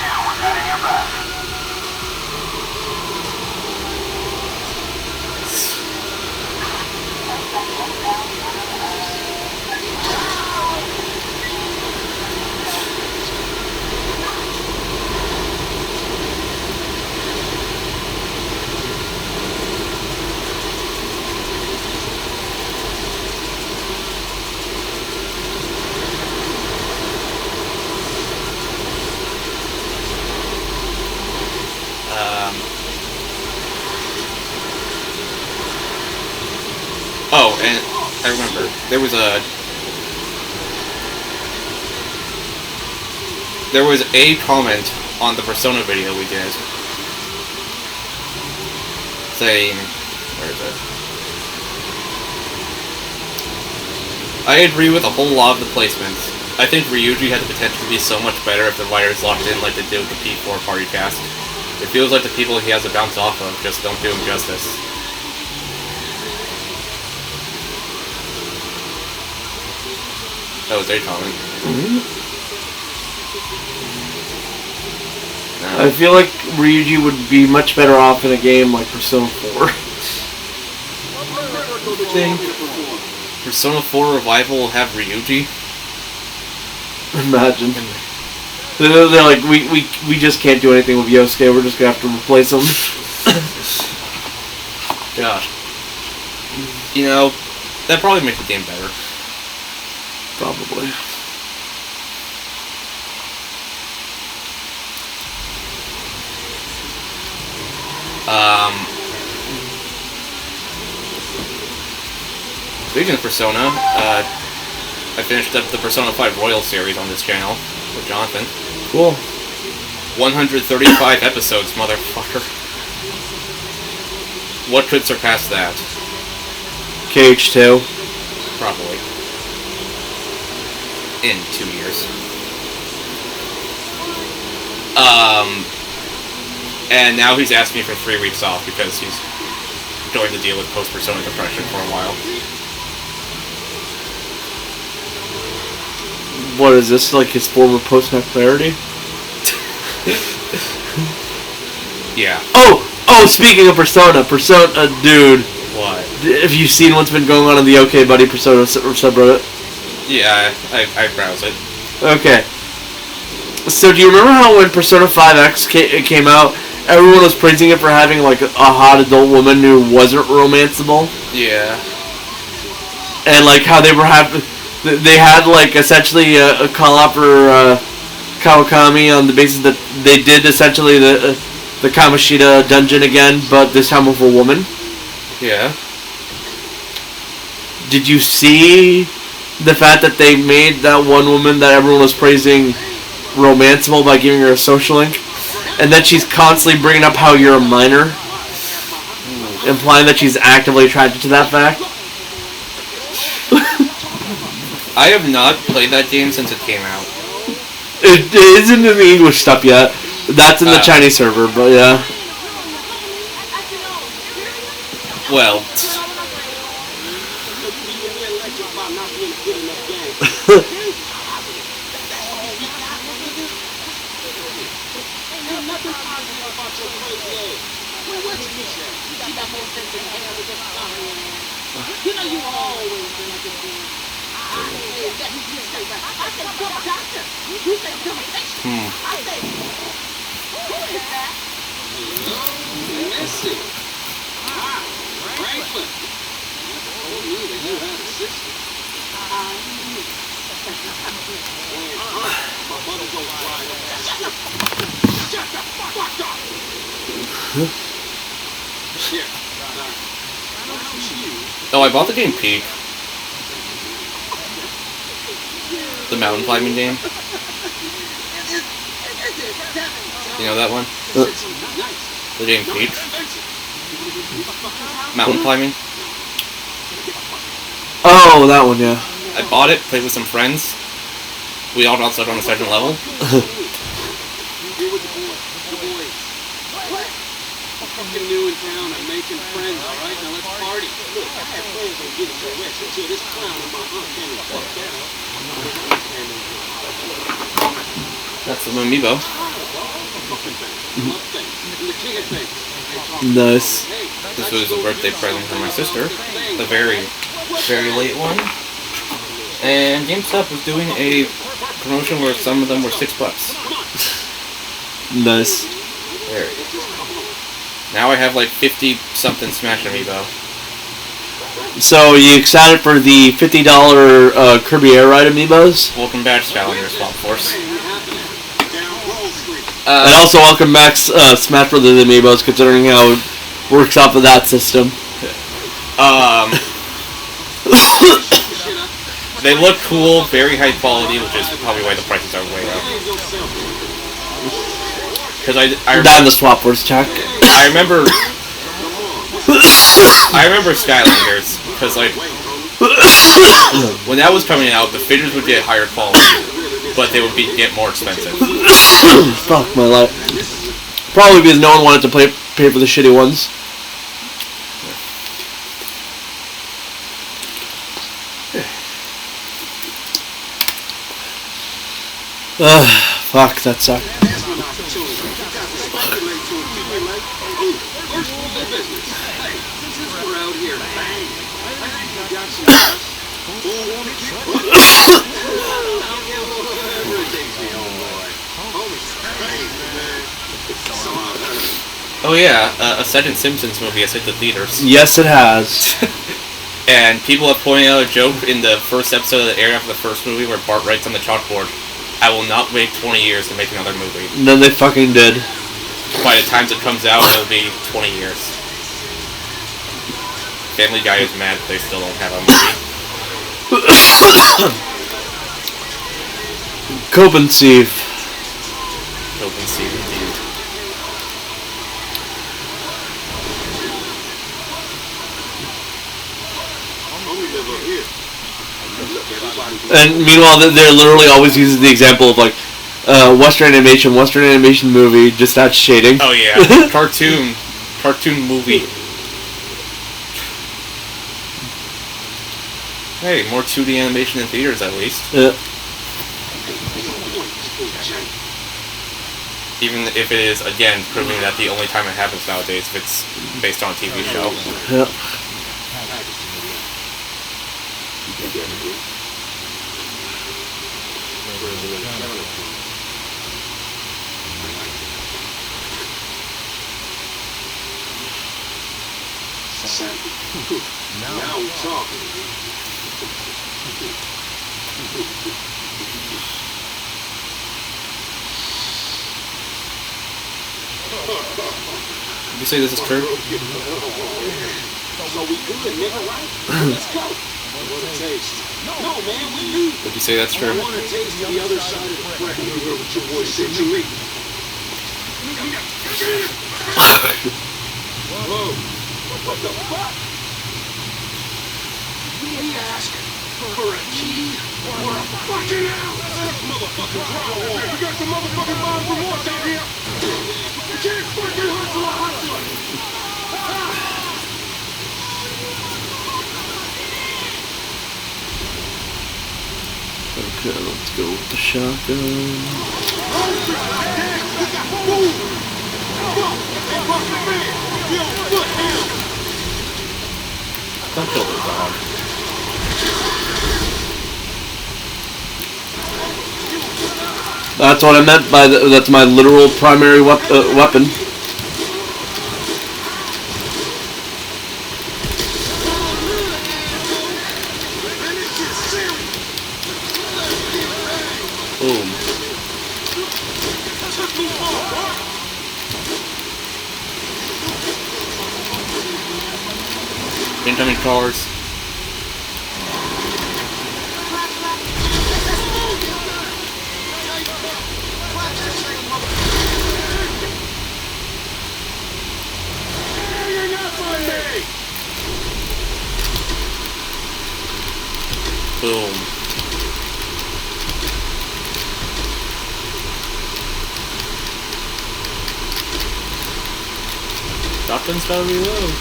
[SPEAKER 1] Oh, and I remember, there was a comment on the Persona video we did saying, where is it? I agree with a whole lot of the placements. I think Ryuji had the potential to be so much better if the writers locked in like they did with the P4 party cast. It feels like the people he has to bounce off of just don't do him justice. That was their comment. No.
[SPEAKER 2] I feel like Ryuji would be much better off in a game like Persona 4.
[SPEAKER 1] Think Persona 4 Revival will have Ryuji?
[SPEAKER 2] Imagine. They're like, we just can't do anything with Yosuke. We're just gonna have to replace him.
[SPEAKER 1] Gosh. You know, that probably makes the game better.
[SPEAKER 2] Probably.
[SPEAKER 1] Speaking of Persona, I finished up the Persona 5 Royal series on this channel with Jonathan.
[SPEAKER 2] Cool.
[SPEAKER 1] 135 episodes, motherfucker. What could surpass that?
[SPEAKER 2] KH2.
[SPEAKER 1] Probably. In 2 years. And now he's asking me for 3 weeks off because he's going to deal with post-Persona depression for a while.
[SPEAKER 2] What is this, like his form of post-nut clarity?
[SPEAKER 1] Yeah.
[SPEAKER 2] Oh, speaking of Persona, dude.
[SPEAKER 1] What?
[SPEAKER 2] Have you seen what's been going on in the OK Buddy Persona subreddit?
[SPEAKER 1] Yeah, I browse it.
[SPEAKER 2] Okay. So do you remember how when Persona 5X came out, everyone was praising it for having like a hot adult woman who wasn't romanceable?
[SPEAKER 1] Yeah.
[SPEAKER 2] And like how they had like essentially a call out for Kawakami on the basis that they did essentially the Kamoshida dungeon again, but this time with a woman.
[SPEAKER 1] Yeah.
[SPEAKER 2] Did you see the fact that they made that one woman that everyone was praising romanceable by giving her a social link? And that she's constantly bringing up how you're a minor, implying that she's actively attracted to that fact.
[SPEAKER 1] I have not played that game since it came out.
[SPEAKER 2] It isn't in the English stuff yet. That's in the Chinese server, but yeah.
[SPEAKER 1] Well. Oh, I bought the game Peak. The mountain climbing game. You know that one? The game Peak. Mountain climbing.
[SPEAKER 2] Oh, that one, yeah.
[SPEAKER 1] I bought it, played with some friends. We all got stuck on the second level.
[SPEAKER 4] Fucking new in town, I'm making friends, alright? Now let's party. Look, I have plans on getting so rich until this clown and my aunt can't fuck that up.
[SPEAKER 1] That's an amiibo.
[SPEAKER 2] Nice.
[SPEAKER 1] This was a birthday present for my sister. A very, very late one. And GameStop was doing a promotion where some of them were $6.
[SPEAKER 2] Nice.
[SPEAKER 1] There. Now I have like 50-something Smash amiibo.
[SPEAKER 2] So, you excited for the $50 Kirby Air Ride amiibos?
[SPEAKER 1] Welcome back, Skylander Swamp Force.
[SPEAKER 2] And also welcome back Smash Brothers amiibos, considering how it works off of that system.
[SPEAKER 1] They look cool, very high quality, which is probably why the prices are way up. Because I
[SPEAKER 2] Down the Swap Force check.
[SPEAKER 1] I remember Skylanders, because like when that was coming out, the figures would get higher quality, but they would get more expensive.
[SPEAKER 2] Fuck my life. Probably because no one wanted to pay for the shitty ones. Fuck, that sucked.
[SPEAKER 1] Oh yeah, a second Simpsons movie has hit the theaters.
[SPEAKER 2] Yes, it has.
[SPEAKER 1] And people have pointed out a joke in the first episode that aired after the first movie where Bart writes on the chalkboard, "I will not wait 20 years to make another movie."
[SPEAKER 2] And then they fucking did.
[SPEAKER 1] By the time it comes out, it'll be 20 years. Family Guy is mad that they still don't have a movie.
[SPEAKER 2] Cope and Steve.
[SPEAKER 1] Open season, indeed.
[SPEAKER 2] And meanwhile, they're literally always using the example of like Western animation movie, just that shading.
[SPEAKER 1] Oh yeah, cartoon movie. Hey, more 2D animation in theaters at least.
[SPEAKER 2] Yeah.
[SPEAKER 1] Even if it is, again, proving that the only time it happens nowadays if it's based on a TV show.
[SPEAKER 2] Yeah.
[SPEAKER 4] Now we're talking.
[SPEAKER 1] Did you say this is true?
[SPEAKER 4] So we good, nigga, right? Let's go. What a taste. No, man, we leave.
[SPEAKER 1] Would you say that's
[SPEAKER 4] I
[SPEAKER 1] true?
[SPEAKER 4] want to taste the other side of the crack. You heard what your boy said to me. Whoa. What the fuck? We asked for a key or a fucking house. Motherfucking drywall. We got some motherfucking bombs and walls out here. You can't fucking hustle a hustler.
[SPEAKER 2] Okay, let's go with the shotgun.
[SPEAKER 1] Don't kill the dog.
[SPEAKER 2] That's what I meant by that's my literal primary weapon.
[SPEAKER 1] Boom. Incoming cars. Boom. Shotgun's gotta reload.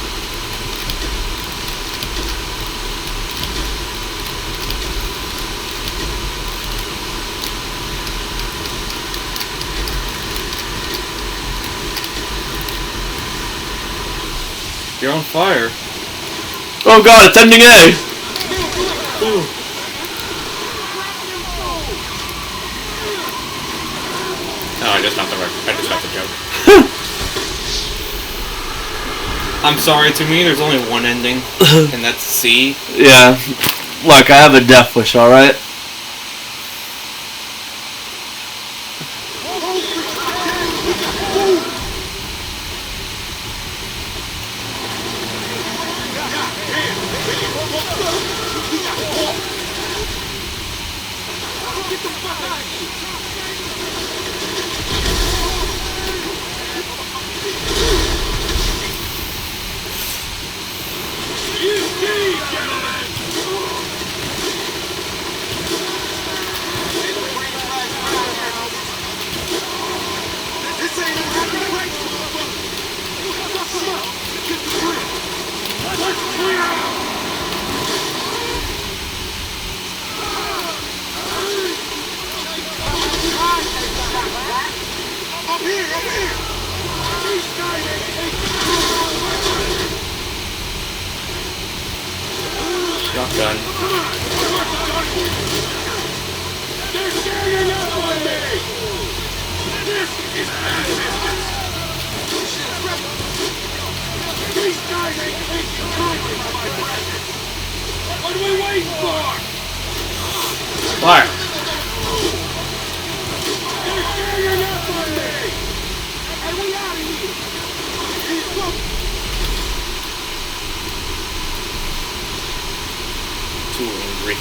[SPEAKER 1] You're on fire.
[SPEAKER 2] Oh god, it's ending A!
[SPEAKER 1] Ooh. Oh, I just got the joke. I'm sorry, to me there's only one ending, and that's C.
[SPEAKER 2] Yeah. Look, I have a death wish, alright?
[SPEAKER 1] Shotgun.
[SPEAKER 4] What are we waiting for?
[SPEAKER 1] Fire!
[SPEAKER 4] They're ganging up on me! Hey, we out of here!
[SPEAKER 1] Too angry.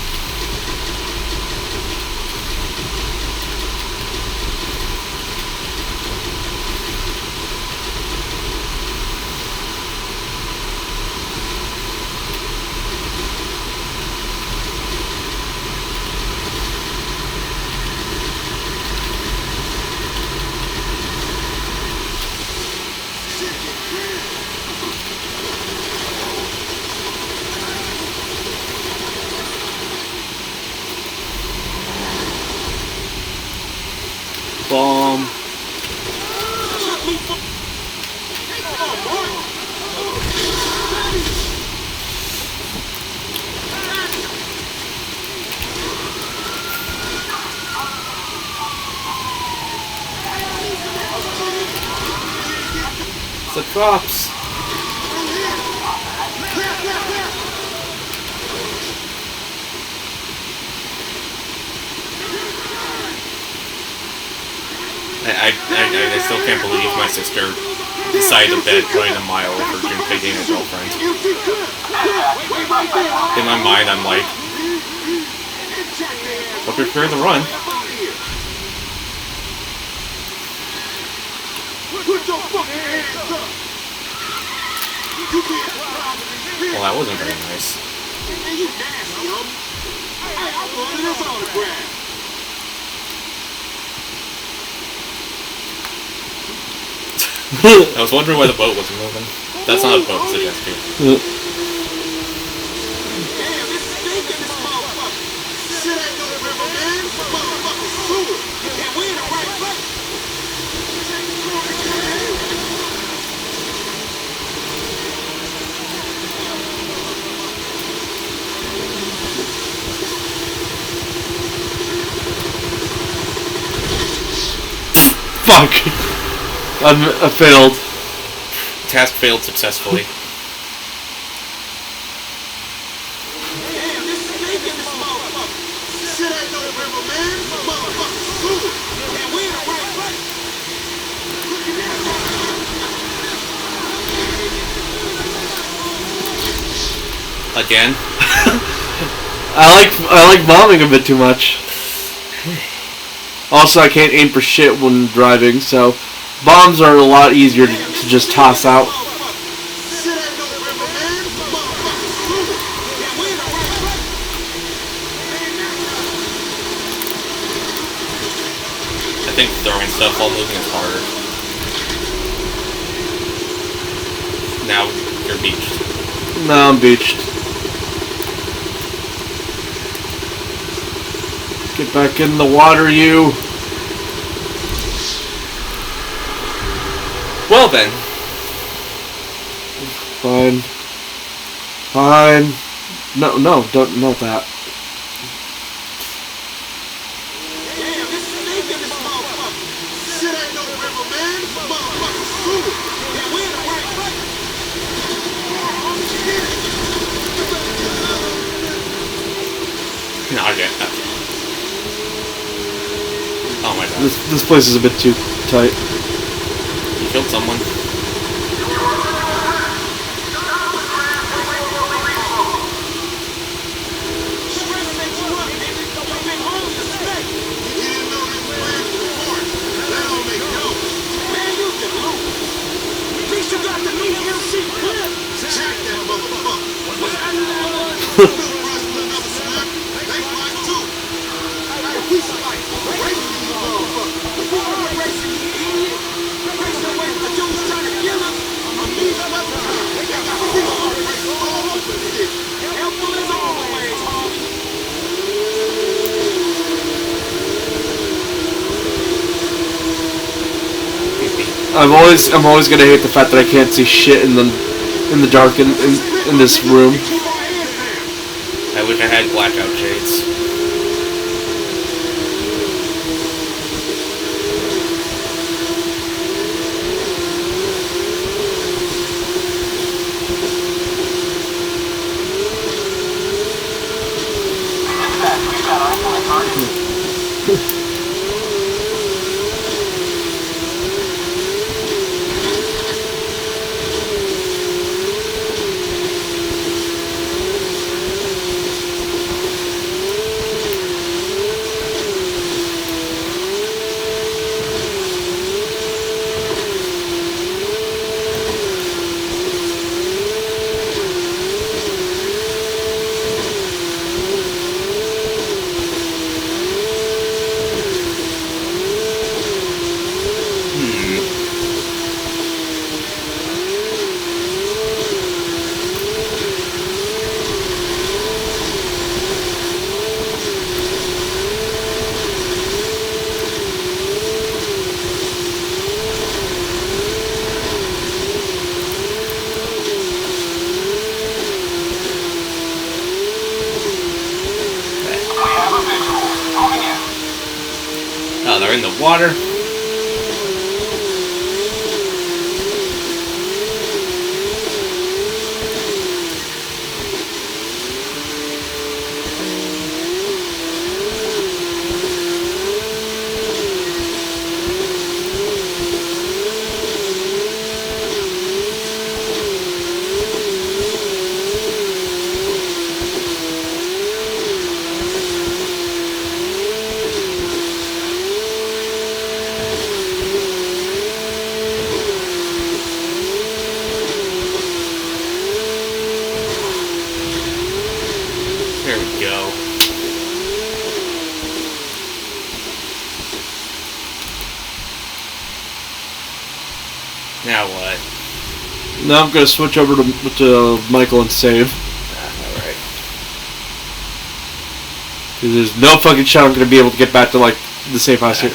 [SPEAKER 1] Bomb. It's the cops. I still can't believe my sister decided to bet going a mile for Junpei being a girlfriend. In my mind, I'm like, but prepare to run. Well, that wasn't very nice. I was wondering why the boat wasn't moving. That's not a boat, it's a jet ski.
[SPEAKER 4] Damn, this snake in this motherfucker. Shit ain't no river, man. Motherfucking sewer. And we in the right place.
[SPEAKER 2] Fuck! I failed.
[SPEAKER 1] Task failed successfully.
[SPEAKER 4] Damn, this snake in this motherfucker. Shit ain't no river, man. Motherfucking sewer. And we in the right place.
[SPEAKER 1] Again?
[SPEAKER 2] I like bombing a bit too much. Also, I can't aim for shit when driving, so bombs are a lot easier to just toss out.
[SPEAKER 1] I think throwing stuff while moving is harder. Now you're beached.
[SPEAKER 2] No, I'm beached. Get back in the water, you.
[SPEAKER 1] Well then.
[SPEAKER 2] Fine. Fine. No, don't, not that.
[SPEAKER 4] Damn, this snake in this motherfucker. Shit ain't no river, man. Motherfucking sewer. And we in the right place.
[SPEAKER 1] No, I get that. Oh my god.
[SPEAKER 2] This place is a bit too tight.
[SPEAKER 1] You killed someone.
[SPEAKER 2] I'm always gonna hate the fact that I can't see shit in the dark in this room.
[SPEAKER 1] I wish I had blackout shades. are in the water. There we go. Now what?
[SPEAKER 2] Now I'm gonna switch over to Michael and save.
[SPEAKER 1] Alright.
[SPEAKER 2] There's no fucking shot I'm gonna be able to get back to like the safe house here.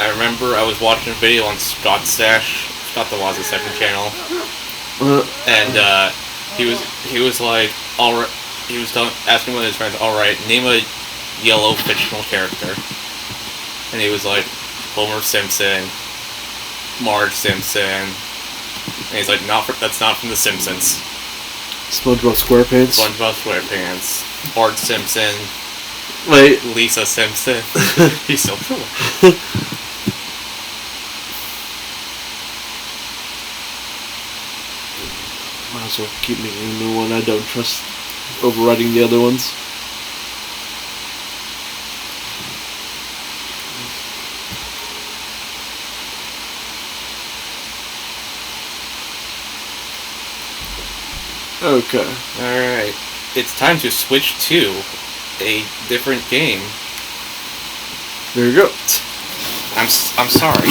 [SPEAKER 1] I remember I was watching a video on Scott Stash, Scott the Waz's second channel, and he was like, alright, he was asking one of his friends, alright, name a yellow fictional character, and he was like, Homer Simpson, Marge Simpson, and he's like, that's not from The Simpsons.
[SPEAKER 2] SpongeBob SquarePants.
[SPEAKER 1] SpongeBob SquarePants, Bart Simpson,
[SPEAKER 2] Wait.
[SPEAKER 1] Lisa Simpson. He's so cool.
[SPEAKER 2] Might as well keep making a new one. I don't trust overriding the other ones. Okay.
[SPEAKER 1] Alright. It's time to switch to a different game.
[SPEAKER 2] There you go.
[SPEAKER 1] I'm sorry.